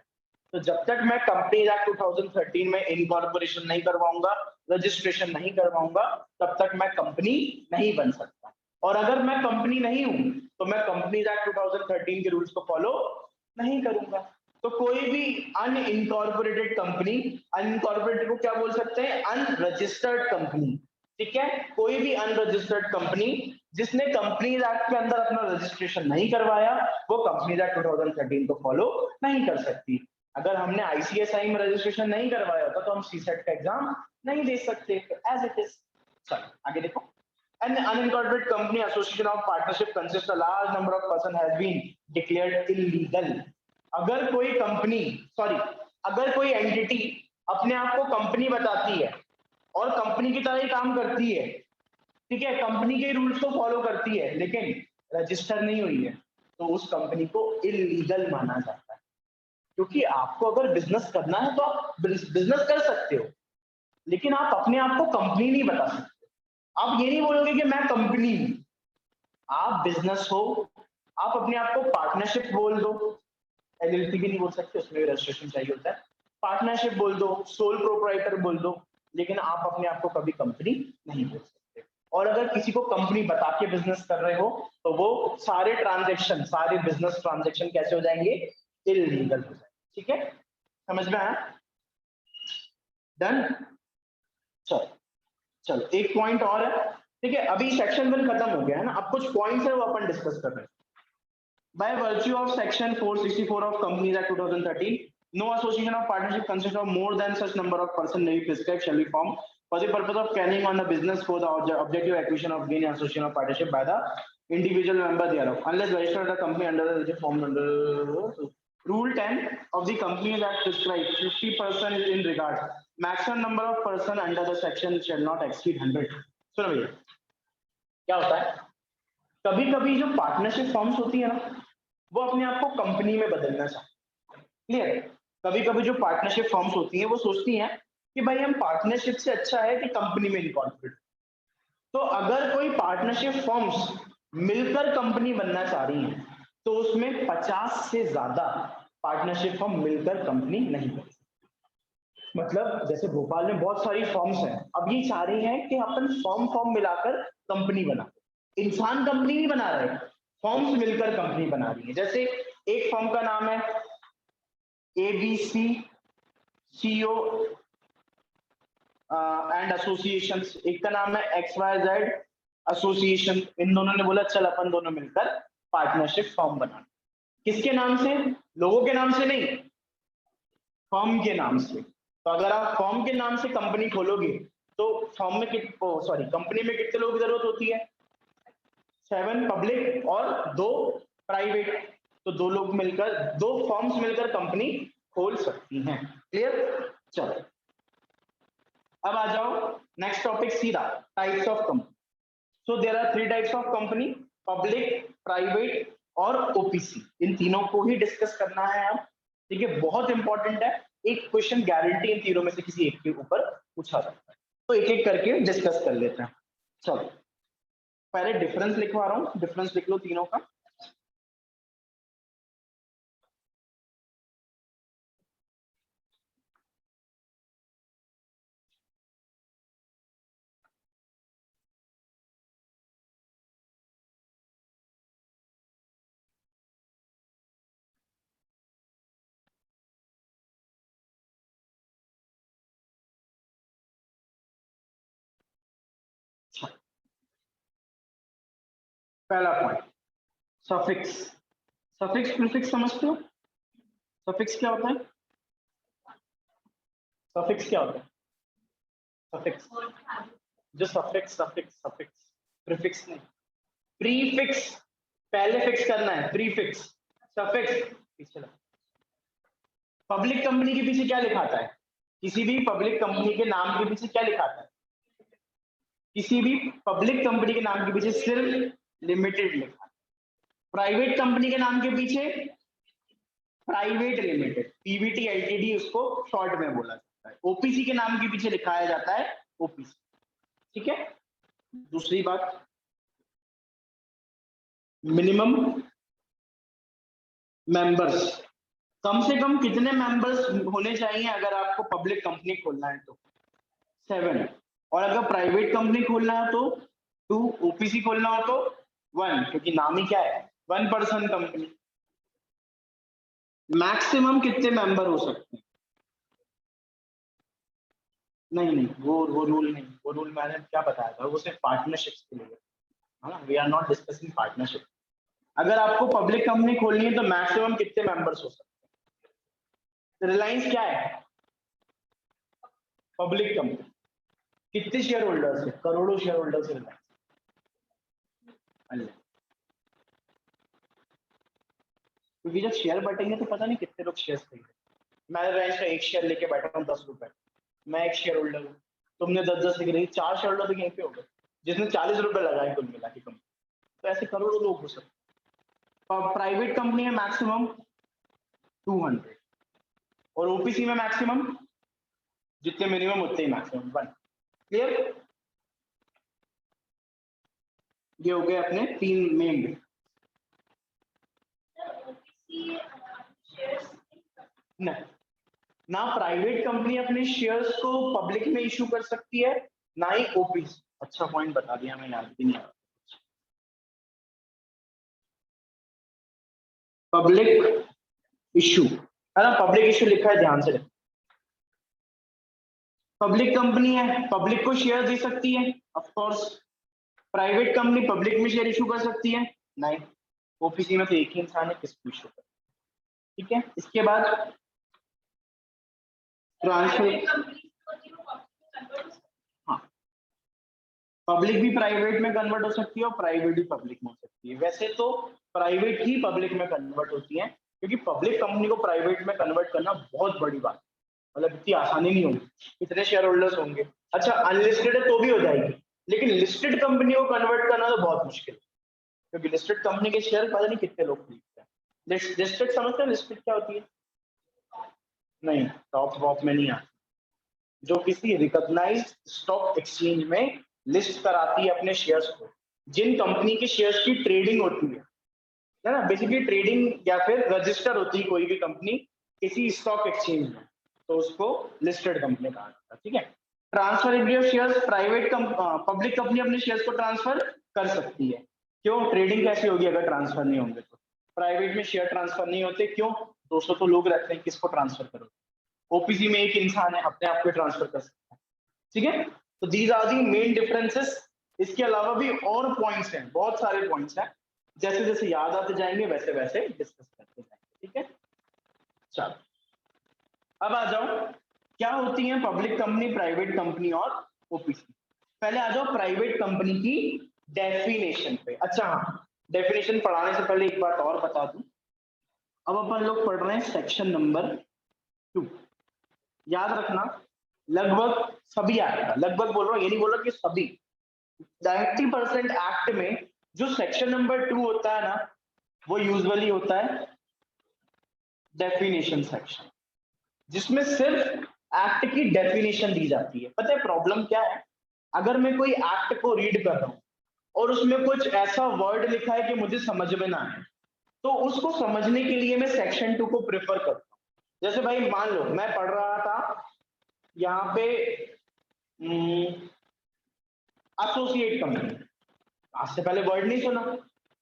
तो जब तक मैं कंपनीज एक्ट 2013 में इनकॉर्पोरेशन नहीं करवाऊंगा, रजिस्ट्रेशन नहीं करवाऊंगा, तब तक मैं कंपनी नहीं बन सकता। और अगर मैं कंपनी नहीं हूं तो मैं कंपनीज एक्ट 2013 के रूल्स को फॉलो नहीं करूंगा। तो कोई भी अनइनकॉर्पोरेटेड कंपनी, अनइनकॉर्पोरेटेड को क्या बोल सकते हैं, अनरजिस्टर्ड कंपनी, ठीक है, कोई भी अनरजिस्टर्ड कंपनी जिसने कंपनीज एक्ट के अंदर अपना रजिस्ट्रेशन नहीं करवाया, वो कंपनीज एक्ट 2013 को फॉलो नहीं कर सकती। अगर हमने आईसीएसआई में रजिस्ट्रेशन नहीं करवाया होता तो हम सीसेट का एग्जाम नहीं दे सकते, एज इट इज। चलो आगे देखो, an unincorporated company association of partnership consists a large number of person has been declared illegal। अगर कोई कंपनी, सॉरी, अगर कोई एंटिटी अपने आप को कंपनी बताती है और कंपनी की तरह ही काम करती है, ठीक है, कंपनी के रूल्स को फॉलो करती है, लेकिन रजिस्टर नहीं हुई है, तो उस कंपनी को इलीगल माना जाता है। क्योंकि आपको अगर बिजनेस करना है तो आप बिजनेस कर सकते हो, लेकिन आप अपने आप को कंपनी नहीं बता सकते। आप ये नहीं बोलोगे कि मैं कंपनी हूं, आप बिजनेस हो, आप अपने आप को पार्टनरशिप बोल दो, एलएलपी भी नहीं बोल सकते, उसमें रजिस्ट्रेशन चाहिए होता है, पार्टनरशिप बोल दो, सोल प्रोप्राइटर बोल दो, लेकिन आप अपने आप को कभी कंपनी नहीं बोल सकते। और अगर किसी को कंपनी बता के बिजनेस कर रहे हो तो वो सारे ट्रांजेक्शन, सारे बिजनेस ट्रांजेक्शन कैसे हो जाएंगे, इलीगल हो जाएंगे। ठीक है, समझ में आया? डन। चलो चलो एक पॉइंट और है, ठीक है, अभी सेक्शन 1 खत्म हो गया है ना, अब कुछ पॉइंट्स है वो अपन डिस्कस कर रहे हैं। By virtue of section 464 of Companies Act 2013, no association of partnership consists of more than such number of persons may be prescribed shall be formed for the purpose of carrying on the business for the objective acquisition of gain association of partnership by the individual member thereof, unless registered the company under the form under Rule 10 of the Companies Act prescribes 50% in regard. Maximum number of person under the section shall not exceed 100. सुनो भैया, क्या होता है, कभी कभी जो partnership forms होती है ना, वो अपने आप को कंपनी में बदलना चाहती है। क्लियर? कभी कभी जो पार्टनरशिप फॉर्म्स होती हैं वो सोचती हैं कि भाई हम पार्टनरशिप से अच्छा है कि कंपनी में इनकॉर्पोरेट। तो अगर कोई पार्टनरशिप फॉर्म्स मिलकर कंपनी बनना चाह रही है तो उसमें 50 से ज्यादा पार्टनरशिप फॉर्म मिलकर कंपनी नहीं बन सकती। मतलब जैसे भोपाल में बहुत सारी फॉर्म्स हैं, अब ये चाह रही हैं कि अपन फॉर्म मिलाकर कंपनी बना, इंसान कंपनी नहीं बना रहे, फॉर्म्स मिलकर कंपनी बना रही है। जैसे एक फॉर्म का नाम है ABC CO एंड एसोसिएशन, एक का नाम है XYZ एसोसिएशन। इन दोनों ने बोला चल अपन दोनों मिलकर पार्टनरशिप फॉर्म बना, किसके नाम से, लोगों के नाम से नहीं, फॉर्म के नाम से। तो अगर आप फॉर्म के नाम से कंपनी खोलोगे तो फॉर्म में कंपनी में कितने लोगों की जरूरत होती है, 7 पब्लिक और 2 प्राइवेट, तो 2 लोग मिलकर, 2 फॉर्म्स मिलकर कंपनी खोल सकती हैं। क्लियर? चलो अब आ जाओ नेक्स्ट टॉपिक सीधा, types of company. So there are 3 types of company, public, private और ओपीसी। इन तीनों को ही डिस्कस करना है आप, ठीक है, बहुत इंपॉर्टेंट है, एक क्वेश्चन गारंटी इन तीनों में से किसी एक के ऊपर पूछा जाता है, तो एक एक करके डिस्कस कर लेते हैं। चलो पहले डिफरेंस लिखवा रहा हूं, डिफरेंस लिख लो तीनों का। पहला पॉइंट, सफिक्स। सफिक्स प्रीफिक्स समझते हो? सफिक्स क्या होता है? सफिक्स क्या होता है? सफिक्स, जो सफिक्स सफिक्स सफिक्स, प्रीफिक्स नहीं, प्रीफिक्स पहले फिक्स करना है, प्रीफिक्स, सफिक्स पीछे। पब्लिक कंपनी के पीछे क्या लिखा था है, किसी भी पब्लिक कंपनी के नाम के पीछे क्या लिखा था है, किसी भी पब्लिक कंपनी के नाम के पीछे सिर्फ लिमिटेड लिखा है। प्राइवेट कंपनी के नाम के पीछे प्राइवेट लिमिटेड, पीवीटी एलटीडी उसको शॉर्ट में बोला जाता है। ओपीसी के नाम के पीछे लिखाया जाता है ओपीसी। ठीक है, दूसरी बात, मिनिमम मेंबर्स, कम से कम कितने मेंबर्स होने चाहिए अगर आपको पब्लिक कंपनी खोलना है तो 7, और अगर प्राइवेट कंपनी खोलना है तो 2, ओपीसी खोलना हो तो 1, क्योंकि नाम ही क्या है, 1 पर्सन कंपनी। मैक्सिमम कितने मेंबर हो सकते हैं? नहीं नहीं, वो रूल नहीं, वो रूल मैंने क्या बताया था, वो सिर्फ पार्टनरशिप्स के लिए है ना, we are not discussing partnership. अगर आपको पब्लिक कंपनी खोलनी है तो मैक्सिमम कितने मेंबर्स हो सकते हैं? रिलायंस क्या है, पब्लिक कंपनी, कितने शेयर होल्डर्स है, करोड़ों शेयर होल्डर्स है रिलायंस। क्योंकि जब शेयर बटेंगे तो पता नहीं कितने लोग शेयर खरीदेंगे। मैं रिलायंस का एक शेयर लेके बैठा हूँ 10 रुपए, मैं एक शेयर होल्डर हूँ, तुमने 10-10 लेके नहीं, 4 शेयर होल्डर तो यहीं पे हो गए, जिसने 40 रुपए लगाए कुल मिला के कंपनी। तो ऐसे करोड़ों लोग हो सकते हैं। प्राइवेट कंपनी है मैक्सिमम 200, और ओपीसी में मैक्सिमम जितने मिनिमम उतने ही मैक्सिमम 1। क्लियर? ये हो गए अपने 3 मेन। ना प्राइवेट कंपनी अपने शेयर्स को पब्लिक में इशू कर सकती है, ना ही ओपीसी। अच्छा पॉइंट बता दिया मैंने, याद भी नहीं आ रहा। पब्लिक इशू है ना, पब्लिक इशू लिखा है, ध्यान से। पब्लिक कंपनी है, पब्लिक को शेयर दे सकती है, of course. Private company public में शेयर इशू कर सकती है? नहीं। ओपीसी में तो एक ही इंसान है, किसको इशू कर। ठीक है, इसके बाद ट्रांसफर। हाँ, पब्लिक भी प्राइवेट में कन्वर्ट हो सकती है और प्राइवेट भी पब्लिक में हो सकती है। वैसे तो प्राइवेट ही पब्लिक में कन्वर्ट होती है, क्योंकि पब्लिक कंपनी को प्राइवेट में कन्वर्ट करना बहुत बड़ी बात है, मतलब इतनी आसानी नहीं होगी, इतने शेयर होल्डर्स होंगे। अच्छा, अनलिस्टेड है तो भी हो जाएगी, लेकिन लिस्टेड कंपनी को कन्वर्ट करना तो बहुत मुश्किल है, क्योंकि लिस्टेड कंपनी के शेयर पता नहीं कितने लोग खरीदते हैं। लिस्टेड समझते हैं लिस्टेड क्या होती है? नहीं, टॉप वॉप में नहीं आती, जो किसी रिकॉग्नाइज्ड स्टॉक एक्सचेंज में लिस्ट कराती है अपने शेयर्स को। जिन कंपनी के शेयर्स की ट्रेडिंग होती है ना, बेसिकली ट्रेडिंग या फिर रजिस्टर होती है कोई भी कंपनी किसी स्टॉक एक्सचेंज में, तो उसको लिस्टेड कंपनी कहा जाता है। ठीक है, transferability of shares, private public company अपने शेयर्स को ट्रांसफर कर सकती है। क्यों? ट्रेडिंग कैसी होगी अगर ट्रांसफर नहीं होंगे तो? प्राइवेट में शेयर ट्रांसफर नहीं होते, क्यों? 200 तो लोग रहते हैं, किसको ट्रांसफर करो? ओपीसी में एक इंसान है, अपने आप को ट्रांसफर कर सकता है। ठीक है, तो these are the main differences. इसके अलावा भी और पॉइंट्स हैं, बहुत सारे पॉइंट्स हैं, जैसे जैसे याद आते जाएंगे वैसे वैसे डिस्कस करते जाएंगे। ठीक है, चलो अब आ जाओ, क्या होती है पब्लिक कंपनी, प्राइवेट कंपनी और ओपीसी। पहले आ जाओ प्राइवेट कंपनी की डेफिनेशन पे। अच्छा हाँ, डेफिनेशन पढ़ाने से पहले एक बात और बता दूं, अब अपन लोग पढ़ रहे हैं सेक्शन नंबर 2। याद रखना, लगभग सभी आएगा, लगभग बोल रहा हूँ, ये नहीं बोल रहा कि सभी, 90% एक्ट में जो सेक्शन नंबर 2 होता है ना, वो यूजुअली होता है डेफिनेशन सेक्शन, जिसमें सिर्फ एक्ट की डेफिनेशन दी जाती है। पता है प्रॉब्लम क्या है? अगर मैं कोई एक्ट को रीड कर रहा हूँ और उसमें कुछ ऐसा वर्ड लिखा है कि मुझे समझ में ना आए, तो उसको समझने के लिए मैं सेक्शन 2 को प्रेफर करता हूँ। जैसे भाई मान लो मैं पढ़ रहा था यहाँ पे एसोसिएट कंपनी, आज से पहले वर्ड नहीं सुना,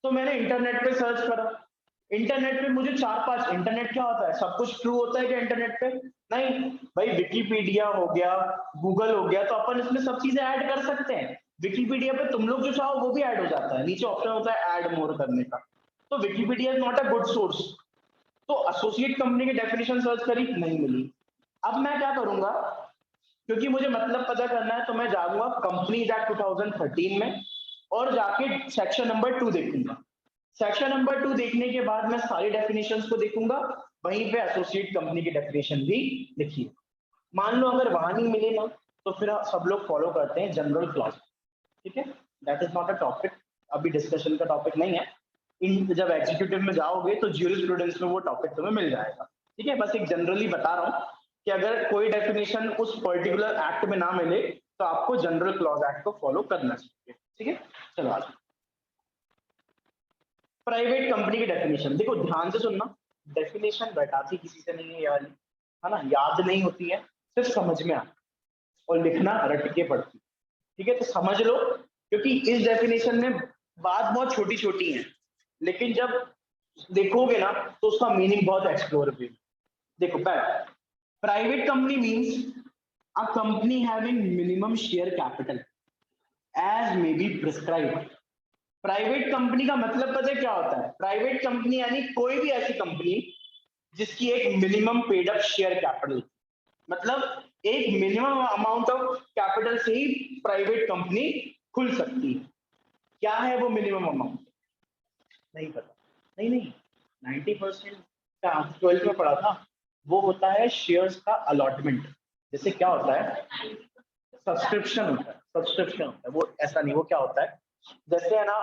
तो मैंने इंटरनेट पे सर्च करा। इंटरनेट पे मुझे 4-5, इंटरनेट क्या होता है, सब कुछ ट्रू होता है क्या इंटरनेट पे? नहीं भाई, विकिपीडिया हो गया, गूगल हो गया, तो अपन इसमें सब चीजें ऐड कर सकते हैं। विकिपीडिया पे तुम लोग जो चाहो वो भी ऐड हो जाता है, नीचे ऑप्शन होता है ऐड मोर करने का। तो Wikipedia is not a good source. तो एसोसिएट कंपनी की डेफिनेशन सर्च करी, नहीं मिली। अब मैं क्या करूंगा, क्योंकि मुझे मतलब पता करना है, तो मैं जाऊंगा कंपनीज एक्ट 2013 में और जाके सेक्शन नंबर 2 देखूंगा। सेक्शन नंबर 2 देखने के बाद मैं सारी डेफिनेशंस को देखूंगा, वहीं पे एसोसिएट कंपनी की डेफिनेशन भी लिखी है। मान लो अगर वहां नहीं मिले ना, तो फिर सब लोग फॉलो करते हैं जनरल क्लॉज। ठीक है, that is not a topic, अभी डिस्कशन का टॉपिक नहीं है। जब एग्जीक्यूटिव में जाओगे तो ज्यूरिस्प्रूडेंस में वो टॉपिक तुम्हें मिल जाएगा। ठीक है, बस एक जनरली बता रहा हूँ कि अगर कोई डेफिनेशन उस पर्टिकुलर एक्ट में ना मिले तो आपको जनरल क्लॉज एक्ट को फॉलो करना चाहिए। ठीक है, चलो आज प्राइवेट कंपनी की डेफिनेशन देखो, ध्यान से सुनना। डेफिनेशन बैठाती किसी से नहीं है ये वाली, है ना, याद नहीं होती है, सिर्फ समझ में आता और लिखना रट के पड़ती। ठीक है, तो समझ लो, क्योंकि इस डेफिनेशन में बात बहुत छोटी छोटी है, लेकिन जब देखोगे ना तो उसका मीनिंग बहुत एक्सप्लोर भी। देखो पहले, private company means a company having minimum share capital as may be prescribed. Private company का मतलब पता है क्या होता है? प्राइवेट कंपनी यानी कोई भी ऐसी कंपनी जिसकी एक minimum paid up share capital, मतलब एक मिनिमम अमाउंट ऑफ कैपिटल से ही प्राइवेट कंपनी खुल सकती है। क्या है वो मिनिमम अमाउंट? नहीं पता। नहीं नहीं, 90% का 12th में पढ़ा था, वो होता है शेयर्स का अलॉटमेंट। जैसे क्या होता है, सब्सक्रिप्शन होता है, सब्सक्रिप्शन होता है, वो ऐसा नहीं, वो क्या होता है, जैसे है ना,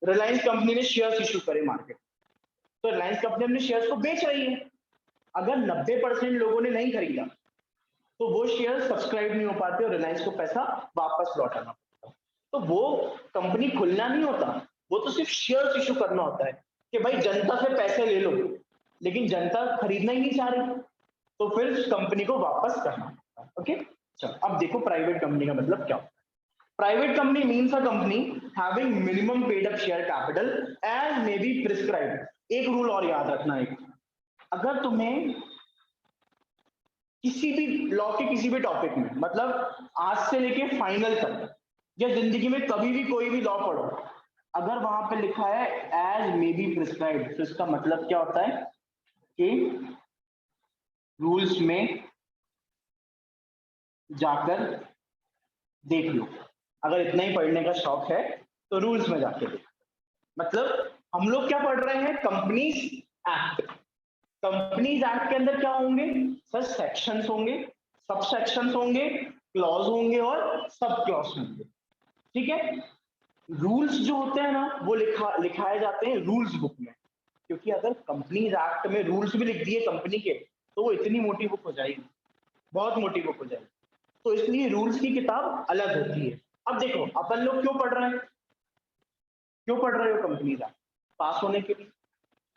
रिलायंस कंपनी ने शेयर्स इशू करे मार्केट, तो रिलायंस कंपनी अपने शेयर्स को बेच रही है, अगर 90% लोगों ने नहीं खरीदा तो वो शेयर सब्सक्राइब नहीं हो पाते और रिलायंस को पैसा वापस लौटाना पड़ता। तो वो कंपनी खुलना नहीं होता, वो तो सिर्फ शेयर इशू करना होता है कि भाई जनता से पैसे ले लो, लेकिन जनता खरीदना ही नहीं चाह रही, तो फिर उस कंपनी को वापस करना पड़ता है। ओके, चलो अब देखो प्राइवेट कंपनी का मतलब क्या होता है। Private company means a company having minimum paid up share capital as may be prescribed. एक रूल और याद रखना, एक अगर तुम्हें किसी भी लॉ के किसी भी टॉपिक में, मतलब आज से लेके फाइनल तक या जिंदगी में कभी भी कोई भी लॉ पढ़ो, अगर वहां पे लिखा है एज मे बी प्रिस्क्राइब्ड, तो इसका मतलब क्या होता है कि रूल्स में जाकर देख लो। अगर इतना ही पढ़ने का शौक है तो रूल्स में जाके देखो। मतलब हम लोग क्या पढ़ रहे हैं, कंपनीज एक्ट। कंपनीज एक्ट के अंदर क्या होंगे सर, सेक्शंस होंगे, सब सेक्शंस होंगे, क्लॉज होंगे और सब क्लॉज होंगे। ठीक है, रूल्स जो होते हैं ना वो लिखाए जाते हैं रूल्स बुक में, क्योंकि अगर कंपनीज एक्ट में रूल्स भी लिख दिए कंपनी के तो वो इतनी मोटी बुक हो जाएगी, बहुत मोटी बुक हो जाएगी। तो इसलिए रूल्स की किताब अलग होती है। अब देखो अपन लोग क्यों पढ़ रहे हैं, क्यों पढ़ रहे हो कंपनीज एक्ट? पास होने के लिए।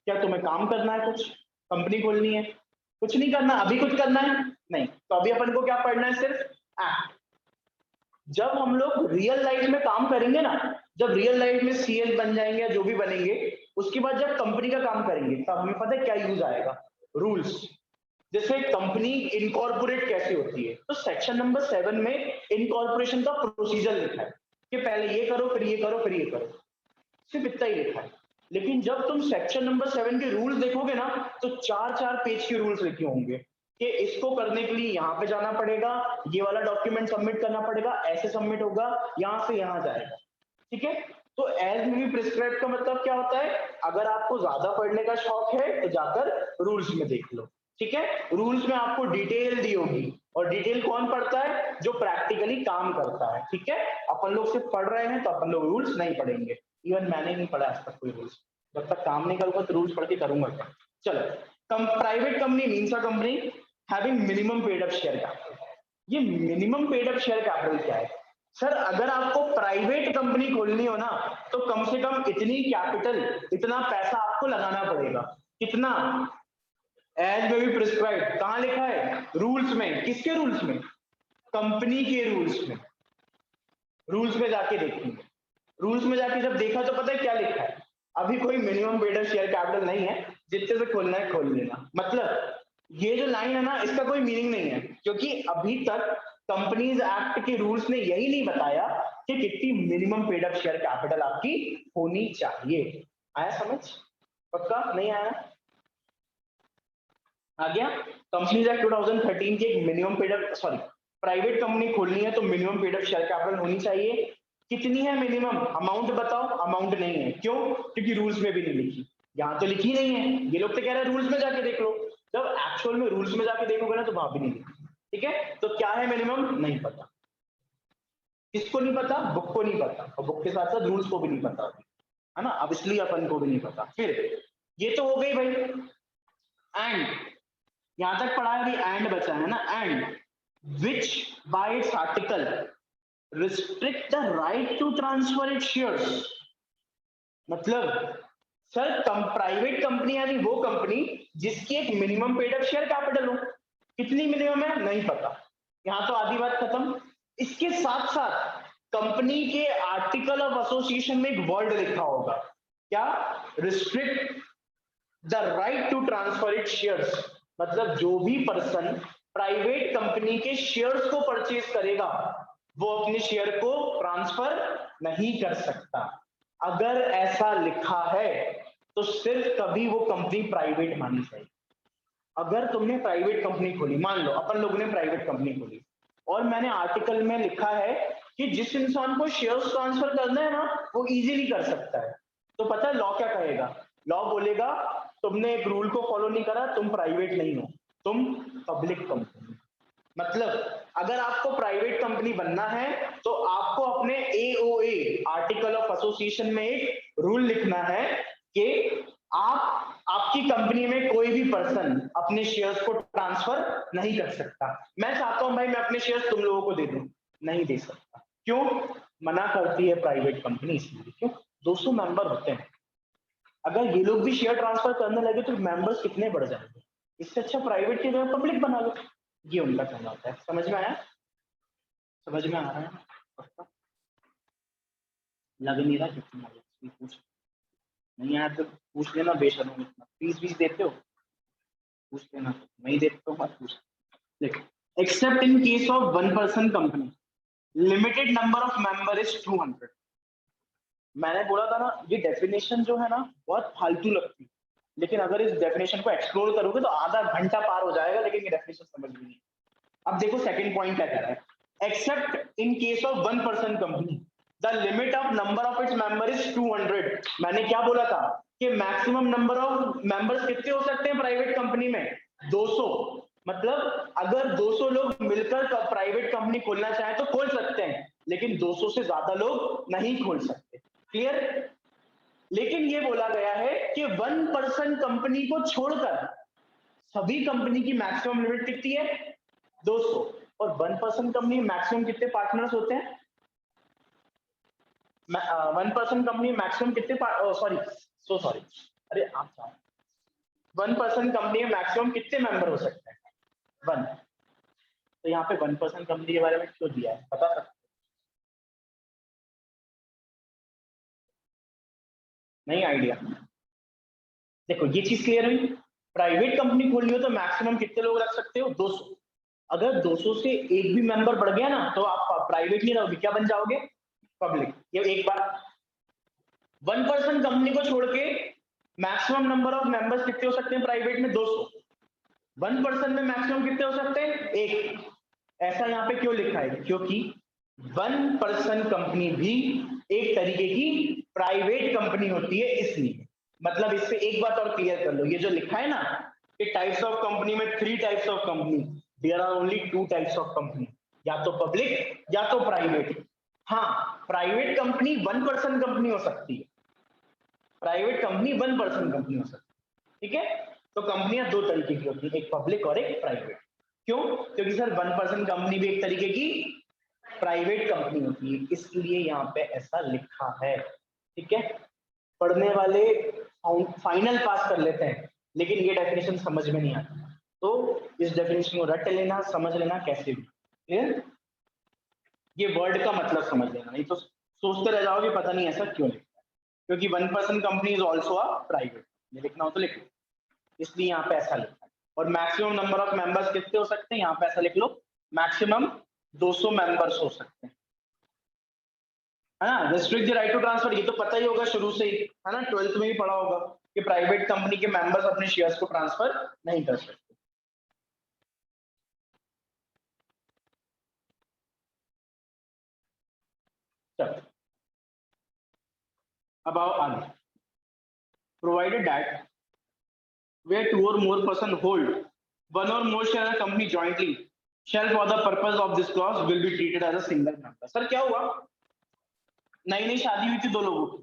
क्या तुम्हें काम करना है, कुछ कंपनी खोलनी है? कुछ नहीं करना, अभी कुछ करना है नहीं, तो अभी अपन को क्या पढ़ना है, सिर्फ एक्ट। जब हम लोग रियल लाइफ में काम करेंगे ना, जब रियल लाइफ में सीएल बन जाएंगे या जो भी बनेंगे, उसके बाद जब कंपनी का काम करेंगे तब हमें पता है क्या यूज आएगा, रूल्स। जैसे कंपनी इनकॉर्पोरेट कैसे होती है, तो सेक्शन नंबर 7 में इनकॉर्पोरेशन का प्रोसीजर लिखा है कि पहले ये करो, फिर ये करो, फिर ये करो, सिर्फ इतना ही लिखा है। लेकिन जब तुम सेक्शन नंबर 7 के रूल्स देखोगे ना, तो 4-4 पेज के रूल्स लिखे होंगे कि इसको करने के लिए यहाँ पे जाना पड़ेगा, ये वाला डॉक्यूमेंट सबमिट करना पड़ेगा, ऐसे सबमिट होगा, यहाँ से यहाँ जाएगा। ठीक है, तो एज मे बी प्रिस्क्राइब का मतलब क्या होता है, अगर आपको ज्यादा पढ़ने का शौक है तो जाकर रूल्स में देख लो। ठीक है, रूल्स में आपको डिटेल दी होगी, और डिटेल कौन पढ़ता है, जो प्रैक्टिकली काम करता है। ठीक है, अपन लोग सिर्फ पढ़ रहे हैं तो अपन लोग रूल्स नहीं पढ़ेंगे। इवन मैंने नहीं पढ़ा आज तक कोई रूल्स, जब तक काम नहीं करूंगा तो रूल्स पढ़ के करूंगा क्या। चलो, private company means a company having minimum paid up share capital. ये minimum paid up share capital क्या है सर? अगर आपको प्राइवेट कंपनी खोलनी हो ना, तो कम से कम इतनी कैपिटल, इतना पैसा आपको लगाना पड़ेगा। कितना? As may be prescribed. कहां लिखा है? रूल्स में। किसके रूल्स में? कंपनी के रूल्स में। रूल्स में जाके देखेंगे, रूल्स में जाके जब देखा तो पता है क्या लिखा है, अभी कोई minimum paid up share capital नहीं है, जितने से खोलना है खोल लेना। मतलब ये जो लाइन है ना, इसका कोई मीनिंग नहीं है, क्योंकि अभी तक कंपनीज एक्ट के रूल्स ने यही नहीं बताया कि कितनी minimum paid up share capital आपकी होनी चाहिए। आया समझ? पक्का नहीं आया? आ गया? कंपनीज एक्ट 2013 की एक minimum paid up, sorry, private company खोलनी है तो minimum paid up share capital होनी चाहिए। कितनी है मिनिमम? अमाउंट बताओ। अमाउंट नहीं है, क्यों? क्योंकि रूल्स में भी नहीं लिखी। यहाँ तो लिखी नहीं है, ये लोग तो कह रहे हैं रूल्स में जाके देख लो। जब एक्चुअल में रूल्स में जाके देखोगे ना तो वहां भी नहीं लिखी। ठीक है, तो क्या है मिनिमम? नहीं पता। किसको नहीं पता? बुक को नहीं पता, और बुक के साथ साथ रूल्स को भी नहीं पता, है ना। अब इसलिए अपन को भी नहीं पता। फिर ये तो हो गई भाई। एंड यहां तक पढ़ा है, अभी एंड बचा है ना। And which by its article restrict the right to transfer its shares। मतलब सर प्राइवेट कंपनी यानी वो कंपनी जिसकी एक minimum paid up share capital हो। कितनी मिनिमम है नहीं पता, यहां तो आधी बात खत्म। इसके साथ साथ कंपनी के आर्टिकल ऑफ एसोसिएशन में एक वर्ड लिखा होगा, क्या? Restrict the right to transfer it shares. मतलब जो भी पर्सन प्राइवेट कंपनी के शेयर्स को परचेज करेगा वो अपने शेयर को ट्रांसफर नहीं कर सकता। अगर ऐसा लिखा है तो सिर्फ कभी वो कंपनी प्राइवेट मानी जाएगी। अगर तुमने प्राइवेट कंपनी खोली, मान लो अपन लोगों ने प्राइवेट कंपनी खोली, और मैंने आर्टिकल में लिखा है कि जिस इंसान को शेयर्स ट्रांसफर करना है ना वो इजीली कर सकता है, तो पता है लॉ क्या कहेगा? लॉ बोलेगा तुमने एक रूल को फॉलो नहीं करा, तुम प्राइवेट नहीं हो, तुम पब्लिक कंपनी। मतलब अगर आपको प्राइवेट कंपनी बनना है तो आपको अपने एओए आर्टिकल ऑफ एसोसिएशन में एक रूल लिखना है कि आपकी कंपनी में कोई भी पर्सन अपने शेयर्स को ट्रांसफर नहीं कर सकता। मैं चाहता हूं भाई मैं अपने शेयर्स तुम लोगों को दे दूं, नहीं दे सकता। क्यों मना करती है प्राइवेट कंपनी? इसलिए क्यों 200 मेंबर होते हैं, अगर ये लोग भी शेयर ट्रांसफर करने लगे तो मेंबर्स कितने बढ़ जाएंगे। इससे अच्छा प्राइवेट की जगह पब्लिक बना लो। ये उनका कहना होता है। समझ में आया? समझ में आ रहा है? पक्का? लग नहीं रहा कितना पूछ नहीं आया तो पूछ लेना बेशर्म इतना। फीस देते हो पूछ लेना, नहीं देते हो मत पूछ। देखो, accept in case of one person company limited number of member is 200। मैंने बोला था ना ये डेफिनेशन जो है ना बहुत फालतू लगती है, लेकिन अगर इस डेफिनेशन को एक्सप्लोर करोगे तो आधा घंटा पार हो जाएगा, लेकिन ये डेफिनेशन समझ में नहीं। अब देखो सेकंड पॉइंट क्या कह रहा है, accept in case of one person company the limit of number of its member is 200। मैंने क्या बोला था कि मैक्सिमम नंबर ऑफ मेंबर्स कितने हो सकते हैं प्राइवेट कंपनी में? 200। मतलब अगर 200 लोग मिलकर प्राइवेट कंपनी खोलना चाहे तो खोल सकते हैं, लेकिन 200 से ज्यादा लोग नहीं खोल सकते। क्लियर? लेकिन ये बोला गया है कि वन पर्सन कंपनी को छोड़कर सभी कंपनी की मैक्सिमम लिमिट कितनी है? 200। और वन पर्सन कंपनी मैक्सिमम कितने पार्टनर्स होते हैं? वन पर्सन कंपनी मैक्सिमम कितने सॉरी अरे आप वन पर्सन कंपनी में मैक्सिमम कितने मेंबर हो सकते हैं? 1। तो यहाँ पे वन पर्सन कंपनी के बारे में क्यों दिया है बता सकते? नहीं आइडिया? देखो ये चीज क्लियर हुई, प्राइवेट कंपनी खोलनी हो तो मैक्सिमम कितने लोग रख सकते हो? 200। अगर 200 से एक भी मेंबर बढ़ गया ना तो आप प्राइवेट नहीं रहोगे, क्या बन जाओगे? पब्लिक। ये एक बात। वन पर्सन कंपनी को छोड़ के मैक्सिमम नंबर ऑफ मेंबर्स कितने हो सकते हैं प्राइवेट में? 200। वन पर्सन में मैक्सिमम कितने हो सकते हैं? एक। ऐसा यहाँ पे क्यों लिखा है? क्योंकि वन पर्सन कंपनी भी एक तरीके की प्राइवेट कंपनी होती है, इसलिए। मतलब इससे एक बात और क्लियर कर लो, ये जो लिखा है ना कि टाइप्स ऑफ कंपनी में 3 types of company, there are only 2 types of company, या तो पब्लिक या तो प्राइवेट। हाँ, private company one person company हो सकती है, private company one person company हो सकती है। ठीक है? तो कंपनियां दो तरीके की होती है, एक पब्लिक और एक प्राइवेट। क्यों? क्योंकि सर वन पर्सन कंपनी भी एक तरीके की प्राइवेट कंपनी होती है, इसलिए यहाँ पे ऐसा लिखा है। ठीक है? पढ़ने वाले फाइनल पास कर लेते हैं, लेकिन ये डेफिनेशन समझ में नहीं आती, तो इस डेफिनेशन को रट लेना, समझ लेना कैसे भी। क्लियर? ये वर्ड का मतलब समझ लेना, नहीं तो सोचते रह जाओगे पता नहीं ऐसा क्यों लिखा है। क्योंकि one person company is also a private, ये लिखना हो तो लिख लो, इसलिए यहाँ पे ऐसा लिखा है। और मैक्सिमम नंबर ऑफ मेंबर्स कितने हो सकते हैं? यहाँ पे ऐसा लिख लो, मैक्सिमम 200 मेंबर्स हो सकते हैं, है ना? Restrict the right to transfer, ये तो पता ही होगा शुरू से ही, है ना? 12th में ही पढ़ा होगा कि प्राइवेट कंपनी के मेंबर्स अपने शेयर्स को ट्रांसफर नहीं कर सकते। चलो अब आओ आगे। Provided that where two or more person hold one or more share in a company jointly shall for the purpose of this clause will be treated as a single member। Sir क्या हुआ? नई नई शादी हुई थी दो लोगों की,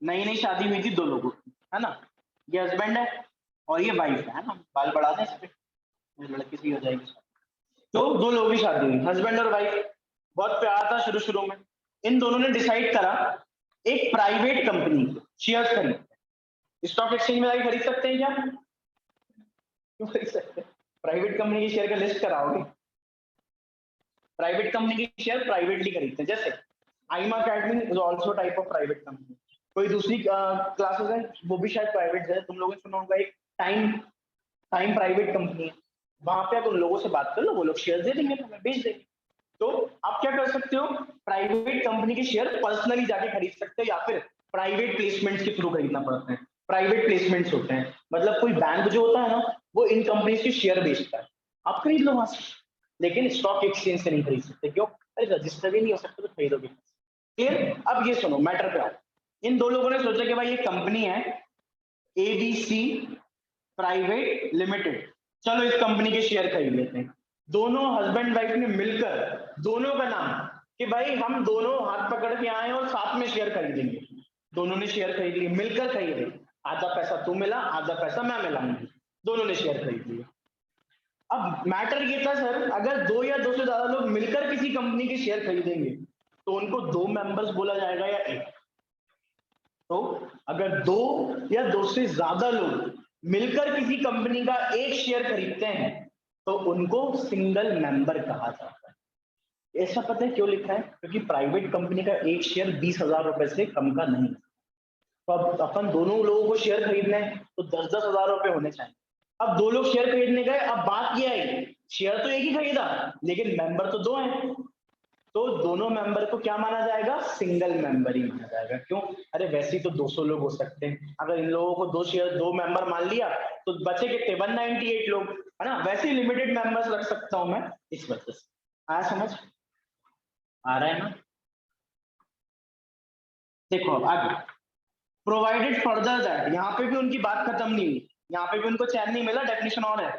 नई नई शादी हुई थी दो लोगों की, है ना? ये हस्बैंड है और ये वाइफ है ना? बाल बढ़ा दें इस पे, लड़की सी हो जाएगी। तो दो लोगों की शादी हुई, हस्बैंड और वाइफ, बहुत प्यार था शुरू शुरू में। इन दोनों ने डिसाइड करा एक प्राइवेट कंपनी शेयर खरीद, स्टॉक एक्सचेंज में जाके खरीद सकते हैं क्या? क्यों खरीद सकते हैं? प्राइवेट कंपनी के शेयर का लिस्ट कराओगे? प्राइवेट कंपनी के शेयर प्राइवेटली खरीदते हैं, जैसे आईमा academy is also type of private company. कोई दूसरी क्लासेस है वो भी शायद प्राइवेट है, तुम लोगों ने सुना होगा एक टाइम, टाइम प्राइवेट कंपनी है, वहां पे आप उन लोगों से बात कर लो, वो लोग शेयर दे देंगे, तुम्हें बेच देंगे। तो आप क्या कर सकते हो, प्राइवेट कंपनी के शेयर पर्सनली जाके खरीद सकते हो, या फिर प्राइवेट प्लेसमेंट्स के थ्रू खरीदना पड़ता है। प्राइवेट प्लेसमेंट्स होते हैं, मतलब कोई बैंक जो होता है ना वो इन कंपनीज के शेयर बेचता है, आप खरीद लो वहां से, लेकिन स्टॉक एक्सचेंज से नहीं खरीद सकते। क्यों? अरे रजिस्टर भी नहीं हो सकता तो खरीदोगे? क्लियर? अब ये सुनो, मैटर पे आओ। इन दो लोगों ने सोचा कि भाई ये कंपनी है एबीसी प्राइवेट लिमिटेड, चलो इस कंपनी के शेयर खरीद लेते हैं। दोनों हस्बैंड वाइफ ने मिलकर दोनों का नाम कि भाई हम दोनों हाथ पकड़ के आए और साथ में शेयर खरीदेंगे, दोनों ने शेयर खरीद लिए, मिलकर खरीदे, आधा पैसा तू मिला, आधा पैसा मैं मिलाऊंगी, दोनों ने शेयर खरीद लिया। अब मैटर ये था सर, अगर 2 या 2 से ज्यादा लोग मिलकर किसी कंपनी के शेयर खरीदेंगे तो उनको 2 मेंबर्स बोला जाएगा या 1? तो अगर 2 या 2 से ज्यादा लोग मिलकर किसी कंपनी का एक शेयर खरीदते हैं तो उनको सिंगल मेंबर कहा जाता है। ऐसा पता है क्यों लिखा है? क्योंकि प्राइवेट कंपनी का एक शेयर 20,000 रुपए से कम का नहीं। तो अब अपन दोनों लोगों को शेयर खरीदना है तो 10-10 हजार रुपए होने चाहिए। अब 2 लोग शेयर खरीदने गए, अब बात ये आई, शेयर तो एक ही खरीदा लेकिन मेंबर तो 2 हैं, तो दोनों मेंबर को क्या माना जाएगा? सिंगल मेंबर ही माना जाएगा। क्यों? अरे वैसे ही तो 200 लोग हो सकते हैं, अगर इन लोगों को 2 शेयर 2 मेंबर मान लिया तो बचे कितने? 198 लोग, है ना? वैसे ही लिमिटेड मेंबर्स रख सकता हूं मैं, इस वजह से। आया समझ? आ रहा है ना? देखो अब आगे, प्रोवाइडेड फर्दर दैट, यहाँ पे भी उनकी बात खत्म नहीं हुई, यहाँ पे भी उनको चैन नहीं मिला, डेफिनेशन और है।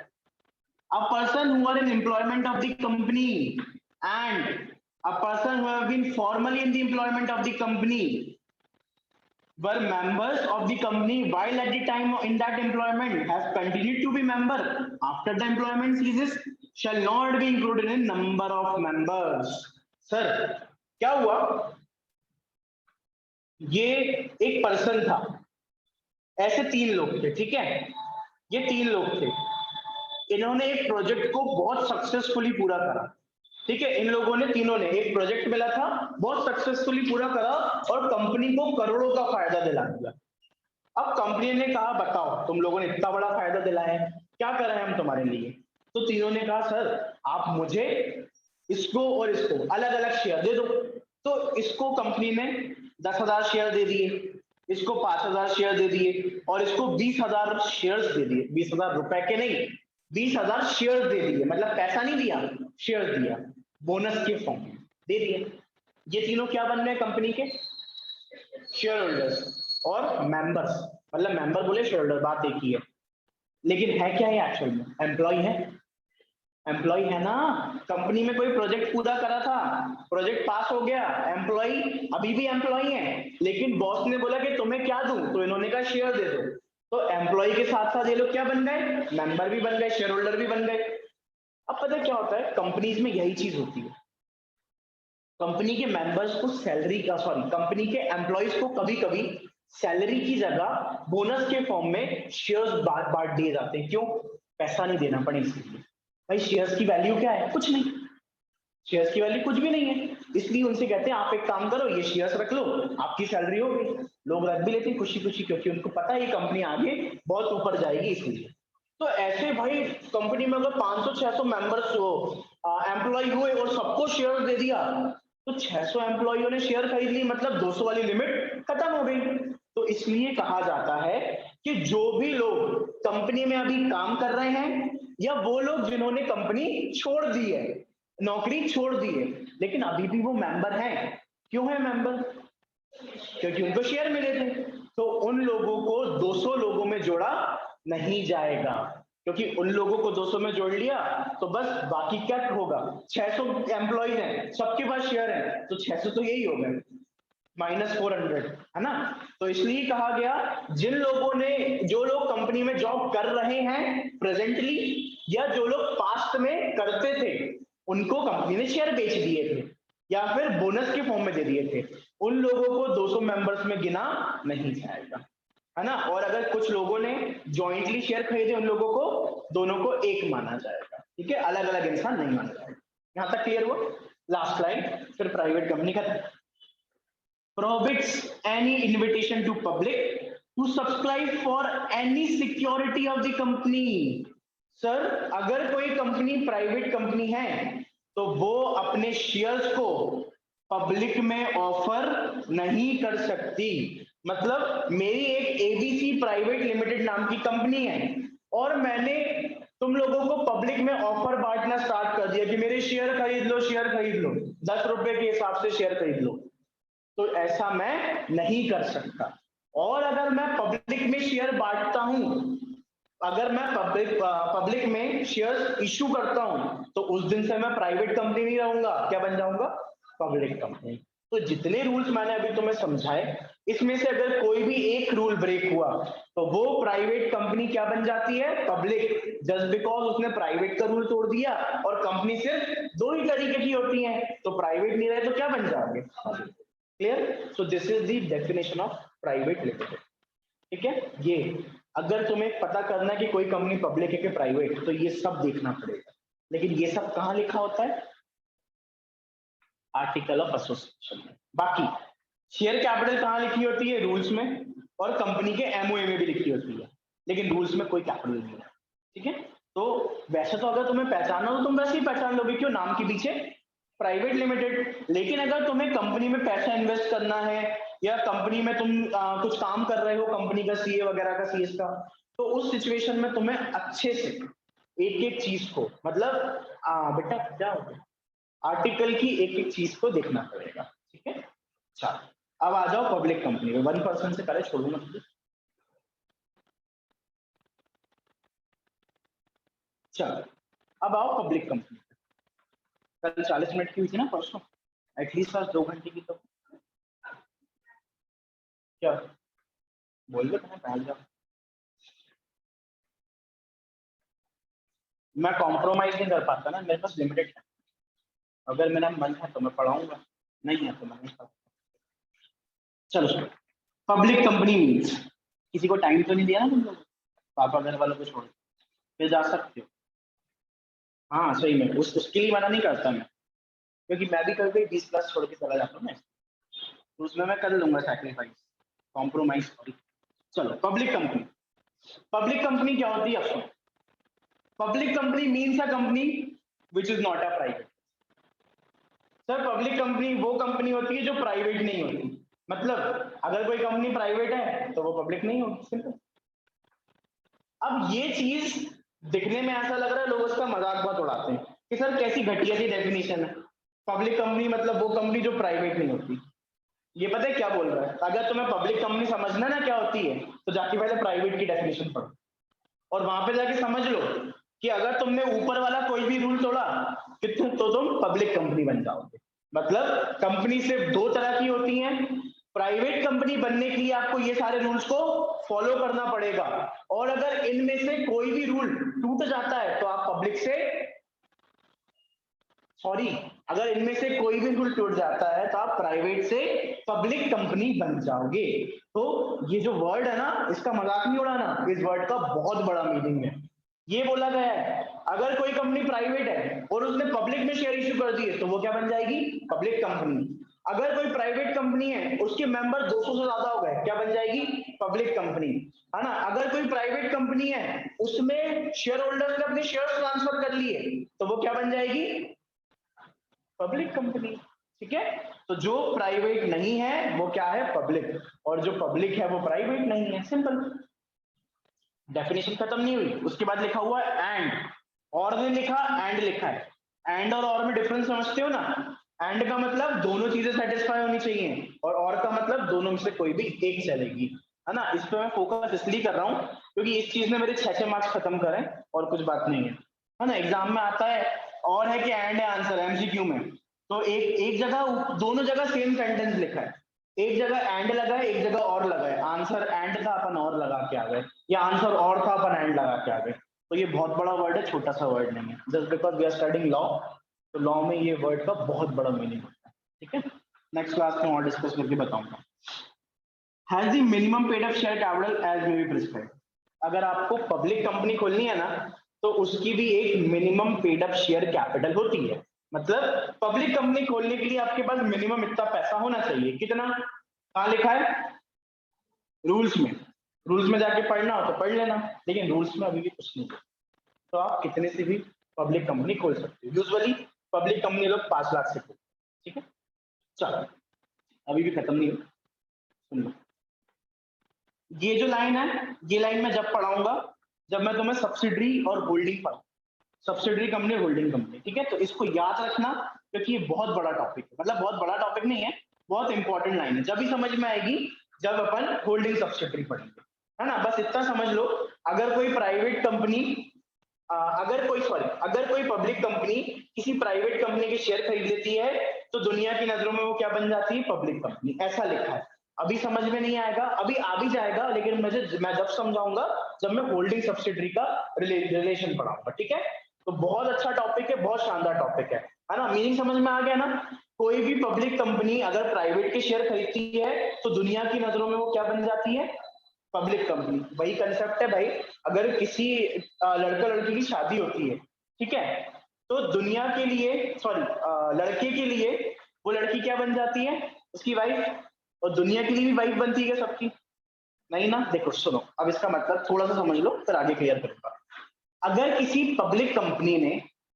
A person who are in employment of the company and a person who have been formally in the employment of the company were members of the company while at the time in that employment has continued to be member after the employment ceases shall not be included in number of members. Sir, क्या हुआ? ये एक person था, ऐसे 3 लोग थे, ठीक है? ये 3 लोग थे, इन्होंने एक प्रोजेक्ट को बहुत सक्सेसफुली पूरा करा, ठीक है? इन लोगों ने, तीनों ने, एक प्रोजेक्ट मिला था, बहुत सक्सेसफुली पूरा करा और कंपनी को करोड़ों का फायदा दिला दिया। अब कंपनी ने कहा बताओ तुम लोगों ने इतना बड़ा फायदा दिलाया है, क्या करें हम तुम्हारे लिए? तो तीनों ने कहा सर आप मुझे इसको और इसको अलग अलग शेयर दे दो। तो इसको कंपनी ने 10,000 शेयर दे दिए, इसको 5,000 शेयर दे दिए और इसको 20,000 शेयर्स दे दिए। 20,000 रुपए के नहीं, 20,000 शेयर दे दिए, मतलब पैसा नहीं दिया, शेयर दिया, बोनस के फॉर्म में दे दिए। ये तीनों क्या बन रहे हैं कंपनी के? शेयर होल्डर्स और मेंबर्स, मतलब मेंबर बोले शेयर होल्डर, बात एक ही है। लेकिन है क्या ये एक्चुअल में? एम्प्लॉय है, एम्प्लॉय है ना। कंपनी में कोई प्रोजेक्ट पूरा करा था, प्रोजेक्ट पास हो गया, एम्प्लॉय अभी भी एम्प्लॉय है, लेकिन बॉस ने बोला कि तुम्हें क्या दूं, तो इन्होंने कहा शेयर दे दो। तो एम्प्लॉय के साथ साथ ये लोग क्या बन गए? मेंबर भी बन गए, शेयर होल्डर भी बन गए। अब पता है क्या होता है, कंपनीज में यही चीज होती है, कंपनी के मेंबर्स को सैलरी का, सॉरी, कंपनी के एम्प्लॉयज को कभी कभी सैलरी की जगह बोनस के फॉर्म में शेयर्स बांट दिए जाते हैं। क्यों? पैसा नहीं देना पड़े इसलिए। भाई शेयर्स की वैल्यू क्या है? कुछ नहीं, शेयर्स की वैल्यू कुछ भी नहीं है, इसलिए उनसे कहते हैं आप एक काम करो, ये शेयर्स रख लो, आपकी सैलरी हो गई। लोग रख भी लेते हैं खुशी खुशी, क्योंकि उनको पता है ये कंपनी आगे बहुत ऊपर जाएगी इसलिए। तो ऐसे भाई कंपनी में अगर 500-600 मेंबर्स हो, एम्प्लॉय हुए और सबको शेयर दे दिया, तो 600 एम्प्लॉयों ने शेयर खरीद ली, मतलब 200 वाली लिमिट खत्म हो गई। तो इसलिए कहा जाता है कि जो भी लोग कंपनी में अभी काम कर रहे हैं या वो लोग जिन्होंने कंपनी छोड़ दी है, नौकरी छोड़ दी है, लेकिन अभी भी वो मेंबर हैं। क्यों है मेंबर? क्योंकि उनको शेयर मिले थे। तो उन लोगों को 200 लोगों में जोड़ा नहीं जाएगा, क्योंकि उन लोगों को 200 में जोड़ लिया तो बस बाकी क्या होगा? 600 एम्प्लॉइज हैं, सबके पास शेयर है, तो 600 तो यही हो गए, -400, है ना? तो इसलिए कहा गया जिन लोगों ने, जो लोग कंपनी में जॉब कर रहे हैं प्रेजेंटली या जो लोग पास्ट में करते थे, उनको कंपनी ने शेयर बेच दिए थे या फिर बोनस के फॉर्म में दे दिए थे, उन लोगों को 200 मेंबर्स में गिना नहीं जाएगा, है ना? और अगर कुछ लोगों ने जॉइंटली शेयर खरीदे, उन लोगों को दोनों को एक माना जाएगा, ठीक है? अलग अलग इंसान नहीं माना जाएगा। यहां तक क्लियर हुआ? लास्ट लाइन, फिर प्राइवेट कंपनी खत्म। Prohibits any invitation to public to subscribe for any security of the company. Sir अगर कोई कंपनी प्राइवेट कंपनी है तो वो अपने शेयर्स को पब्लिक में ऑफर नहीं कर सकती। मतलब मेरी एक एबीसी प्राइवेट लिमिटेड नाम की कंपनी है और मैंने तुम लोगों को पब्लिक में ऑफर बांटना स्टार्ट कर दिया कि मेरे शेयर खरीद लो, शेयर खरीद लो, 10 रुपए के हिसाब से शेयर खरीद लो, तो ऐसा मैं नहीं कर सकता। और अगर मैं पब्लिक में शेयर बांटता हूं, अगर मैं पब्लिक में शेयर्स इशू करता हूं, तो उस दिन से मैं प्राइवेट कंपनी नहीं रहूंगा, क्या बन जाऊंगा? Public company. तो जितने रूल्स मैंने अभी तुम्हें समझाए, इसमें से अगर कोई भी एक रूल ब्रेक हुआ तो वो प्राइवेट कंपनी क्या बन जाती है, पब्लिक, जस्ट बिकॉज उसने प्राइवेट का रूल तोड़ दिया। और कंपनी सिर्फ दो ही तरीके की होती है, तो प्राइवेट नहीं रहे तो क्या बन जाओगे, clear. So this is the definition of private limited, ठीक है। ये अगर तुम्हें पता करना है कि कोई कंपनी पब्लिक है कि प्राइवेट, तो ये सब देखना पड़ेगा। लेकिन ये सब कहाँ लिखा होता है, आर्टिकल ऑफ एसोसिएशन में। बाकी शेयर कैपिटल कहाँ लिखी होती है, रूल्स में, और कंपनी के एमओए में भी लिखी होती है, लेकिन रूल्स में कोई कैपिटल नहीं है, ठीक है। तो वैसे तो अगर तुम्हें पहचानना हो तो तुम वैसे ही पहचान लोगे, क्यों, नाम के पीछे प्राइवेट लिमिटेड। लेकिन अगर तुम्हें कंपनी में पैसा इन्वेस्ट करना है, या कंपनी में तुम कुछ काम कर रहे हो, कंपनी का सीए वगैरह का, सीएस का, तो उस सिचुएशन में तुम्हें अच्छे से एक एक चीज को, मतलब बेटा क्या हो गया, आर्टिकल की एक एक चीज को देखना पड़ेगा, ठीक है। चलो अब आ जाओ पब्लिक कंपनी में, 1% से पहले छोड़ूंगा तुझे। चलो अब आओ पब्लिक कंपनी। कल 40 मिनट की हुई थी ना परसों, एटलीस्ट आज 2 घंटे की तो क्या बोल दो, तुम्हें बैठ जाओ। मैं कॉम्प्रोमाइज नहीं कर पाता ना, मेरे पास लिमिटेड है। अगर मेरा मन है तो मैं पढ़ाऊंगा, नहीं है तो मैं नहीं पढ़ाऊंगा। चलो, पब्लिक कंपनी मीन्स, किसी को टाइम तो नहीं दिया ना तुम लोग, पापा घर वालों को छोड़ फिर जा सकते हो। हाँ सही में, उसके लिए मना नहीं करता मैं, क्योंकि मैं भी कभी 20 क्लास छोड़ के चला जाता हूँ ना, तो उसमें मैं कर लूंगा सैक्रिफाइस, कॉम्प्रोमाइज सॉरी। चलो पब्लिक कंपनी, पब्लिक कंपनी क्या होती है अफसर, public company means a company which is not a private. Sir public company वो कंपनी होती है जो प्राइवेट नहीं होती, मतलब अगर कोई कंपनी प्राइवेट है तो वो पब्लिक नहीं होगी, सिंपल। अब ये चीज दिखने में ऐसा लग रहा है, लोग उसका मजाक बहुत उड़ाते हैं कि सर कैसी घटिया सी डेफिनेशन है, पब्लिक कंपनी मतलब वो कंपनी जो प्राइवेट नहीं होती। ये पता है क्या बोल रहा है, अगर तुम्हें पब्लिक कंपनी समझना ना क्या होती है, तो जाके पहले प्राइवेट की डेफिनेशन पढ़ो, और वहां पे जाके समझ लो कि अगर तुमने ऊपर वाला कोई भी रूल तोड़ा तो तुम पब्लिक कंपनी बन जाओगे। मतलब कंपनी सिर्फ दो तरह की होती हैं, प्राइवेट कंपनी बनने के लिए आपको ये सारे रूल्स को फॉलो करना पड़ेगा, और अगर इनमें से कोई भी रूल टूट जाता है तो आप पब्लिक से, सॉरी, अगर इनमें से कोई भी रूल टूट जाता है तो आप प्राइवेट से पब्लिक कंपनी बन जाओगे। तो ये जो वर्ड है ना, इसका मजाक नहीं उड़ाना, इस वर्ड का बहुत बड़ा मीनिंग है। ये बोला गया है अगर कोई कंपनी प्राइवेट है और उसने पब्लिक में शेयर इश्यू कर दिए तो वो क्या बन जाएगी, पब्लिक कंपनी। अगर कोई प्राइवेट कंपनी है, उसके मेंबर 200 से ज्यादा हो गए, क्या बन जाएगी, पब्लिक कंपनी, है ना। अगर कोई प्राइवेट कंपनी है, उसमें शेयर होल्डर्स ने अपने शेयर ट्रांसफर कर लिए, तो वो क्या बन जाएगी, पब्लिक कंपनी, ठीक है। तो जो प्राइवेट नहीं है वो क्या है, पब्लिक, और जो पब्लिक है वो प्राइवेट नहीं है, सिंपल। डेफिनेशन खत्म नहीं हुई, उसके बाद लिखा हुआ है एंड, और ने लिखा, एंड लिखा है। एंड और में डिफरेंस समझते हो ना, एंड का मतलब दोनों चीजें सेटिस्फाई होनी चाहिए, और का मतलब दोनों में से कोई भी एक चलेगी, है ना। इस पे मैं फोकस इसलिए कर रहा हूँ क्योंकि इस चीज ने मेरे 6 मार्क्स खत्म करें, और कुछ बात नहीं है ना। एग्जाम में आता है और है कि एंड है आंसर एमसीक्यू में, तो एक जगह, दोनों जगह सेम सेंटेंस लिखा है, एक जगह एंड लगा है, एक जगह और लगा है, आंसर एंड था अपन और लगा के आ गए, या आंसर और था अपन एंड लगा के आ गए। तो ये बहुत बड़ा वर्ड है, छोटा सा वर्ड नहीं है, just because we are studying law, तो लॉ में ये वर्ड का बहुत बड़ा मीनिंग होता है, ठीक है। नेक्स्ट क्लास में और डिस्कस करके बताऊंगा। Has the minimum paid up share capital as may be prescribed. अगर आपको पब्लिक कंपनी खोलनी है ना, तो उसकी भी एक minimum paid up share capital होती है। मतलब पब्लिक कंपनी खोलने के लिए आपके पास मिनिमम इतना पैसा होना चाहिए, कितना, कहाँ लिखा है, रूल्स में। रूल्स में जाके पढ़ना हो तो पढ़ लेना, लेकिन रूल्स में अभी भी कुछ नहीं है, तो आप कितने से भी पब्लिक कंपनी खोल सकते हो। यूजुअली पब्लिक कंपनी लोग 5 लाख से खोलते हैं, ठीक है। चलो अभी भी खत्म नहीं हुआ, सुन लो। ये जो लाइन है, ये लाइन मैं जब पढ़ाऊंगा जब मैं तुम्हें सब्सिडरी और होल्डिंग पढ़ाऊं, सब्सिडरी कंपनी, होल्डिंग कंपनी, ठीक है। तो इसको याद रखना क्योंकि ये बहुत बड़ा टॉपिक है, मतलब बहुत बड़ा टॉपिक नहीं है, बहुत इंपॉर्टेंट लाइन है, जब भी समझ में आएगी जब अपन होल्डिंग सब्सिडरी पढ़ेंगे, है ना। बस इतना समझ लो, अगर कोई प्राइवेट कंपनी, अगर कोई पब्लिक कंपनी किसी प्राइवेट कंपनी के शेयर खरीद लेती है, तो दुनिया की नजरों में वो क्या बन जाती है, पब्लिक कंपनी, ऐसा लिखा है। अभी समझ में नहीं आएगा, अभी आ भी जाएगा, लेकिन मैं जब समझाऊंगा जब मैं होल्डिंग सब्सिडरी का रिलेशन पढ़ाऊंगा, ठीक है। तो बहुत अच्छा टॉपिक है, बहुत शानदार टॉपिक है ना। मीनिंग समझ में आ गया ना। कोई भी पब्लिक कंपनी अगर प्राइवेट के शेयर खरीदती है तो दुनिया की नजरों में वो क्या बन जाती है, पब्लिक कंपनी। वही कंसेप्ट है भाई, अगर किसी लड़का लड़की की शादी होती है, ठीक है, तो दुनिया के लिए, सॉरी, लड़के के लिए वो लड़की क्या बन जाती है, उसकी वाइफ, और दुनिया के लिए भी वाइफ बनती है सबकी, नहीं ना। देखो सुनो, अब इसका मतलब थोड़ा सा समझ लो फिर आगे क्लियर करूंगा। अगर किसी पब्लिक कंपनी ने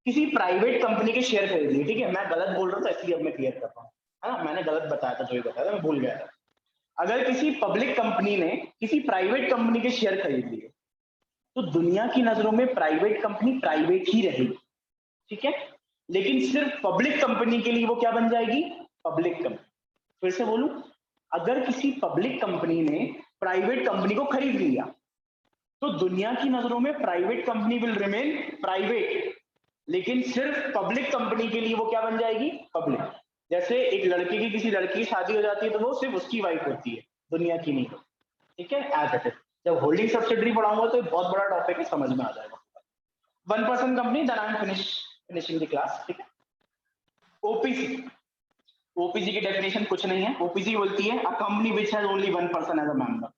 किसी प्राइवेट कंपनी के शेयर खरीद लिए, ठीक है, मैं गलत बोल रहा था इसलिए अब मैं क्लियर करता हूँ, है ना, मैंने गलत बताया था, जो भी बताया था मैं भूल गया था। अगर किसी पब्लिक कंपनी ने किसी प्राइवेट कंपनी के शेयर खरीद लिए, तो दुनिया की नजरों में प्राइवेट कंपनी प्राइवेट ही रहेगी, ठीक है, लेकिन सिर्फ पब्लिक कंपनी के लिए वो क्या बन जाएगी, पब्लिक कंपनी। फिर से बोलूं, अगर किसी पब्लिक कंपनी ने प्राइवेट कंपनी को खरीद लिया, तो दुनिया की नजरों में private company will remain private, लेकिन सिर्फ पब्लिक कंपनी के लिए वो क्या बन जाएगी, पब्लिक। जैसे एक लड़के की किसी लड़की की शादी हो जाती है तो वो सिर्फ उसकी वाइफ होती है, दुनिया की नहीं, ठीक है, एज इट इज। जब होल्डिंग सब्सिडरी पढ़ाऊंगा तो बहुत बड़ा टॉपिक है, समझ में आ जाएगा। 1% company, then I am finishing the class, ठीक है। ओपीसी, ओपीसी की डेफिनेशन कुछ नहीं है, ओपीसी बोलती है a company which has only 1% as a member.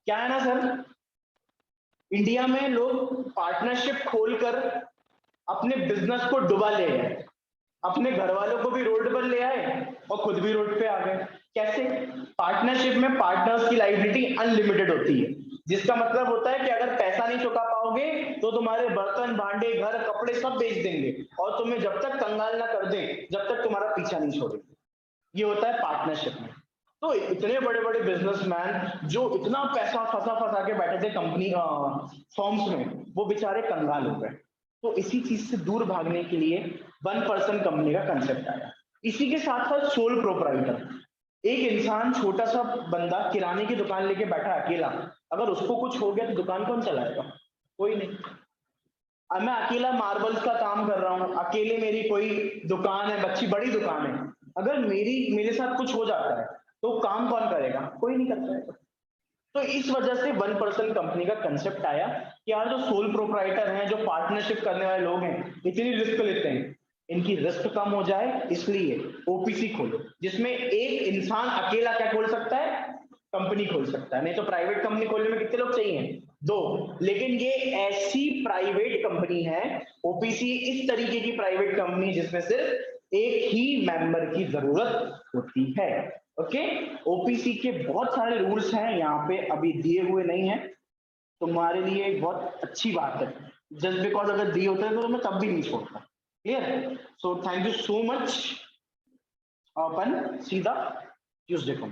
क्या है ना सर, इंडिया में लोग पार्टनरशिप खोलकर अपने बिजनेस को डुबा ले गए, अपने घर वालों को भी रोड पर ले आए और खुद भी रोड पे आ गए। कैसे? पार्टनरशिप में पार्टनर्स की लायबिलिटी अनलिमिटेड होती है, जिसका मतलब होता है कि अगर पैसा नहीं चुका पाओगे तो तुम्हारे बर्तन, भांडे, घर, कपड़े सब बेच देंगे और तुम्हें जब तक कंगाल ना कर दें जब तक तुम्हारा पीछा नहीं छोड़ेंगे। ये होता है पार्टनरशिप में। तो इतने बड़े बड़े बिजनेसमैन जो इतना पैसा फंसा फंसा के बैठे थे कंपनी फॉर्म्स में, वो बेचारे कंगाल हो गए। तो इसी चीज से दूर भागने के लिए 1% कंपनी का कंसेप्ट आया। इसी के साथ साथ सोल प्रोपराइटर, एक इंसान, छोटा सा बंदा किराने की दुकान लेके बैठा अकेला, अगर उसको कुछ हो गया तो दुकान कौन चलाएगा, कोई नहीं। अब मैं अकेला मार्बल्स का काम कर रहा हूँ, अकेले मेरी कोई दुकान है, अच्छी बड़ी दुकान है, अगर मेरे साथ कुछ हो जाता है तो काम कौन करेगा, कोई नहीं करता है। तो इस वजह से 1% कंपनी का कंसेप्ट आया कि यार जो सोल प्रोप्राइटर हैं, जो पार्टनरशिप करने वाले लोग हैं, इतनी रिस्क लेते हैं, इनकी रिस्क कम हो जाए, इसलिए ओपीसी खोलो, जिसमें एक इंसान अकेला क्या खोल सकता है, कंपनी खोल सकता है। नहीं तो प्राइवेट कंपनी खोलने में कितने लोग चाहिए, 2। लेकिन ये ऐसी प्राइवेट कंपनी है, ओपीसी इस तरीके की प्राइवेट कंपनी जिसमें सिर्फ एक ही मेंबर की जरूरत होती है। ओके, ओपीसी के बहुत सारे रूल्स हैं, यहाँ पे अभी दिए हुए नहीं है, तुम्हारे लिए एक बहुत अच्छी बात है, जस्ट बिकॉज अगर दिए होते हैं तो मैं तब भी नहीं छोड़ता। Clear? So thank you so much, अपन सीधा ट्यूसडे को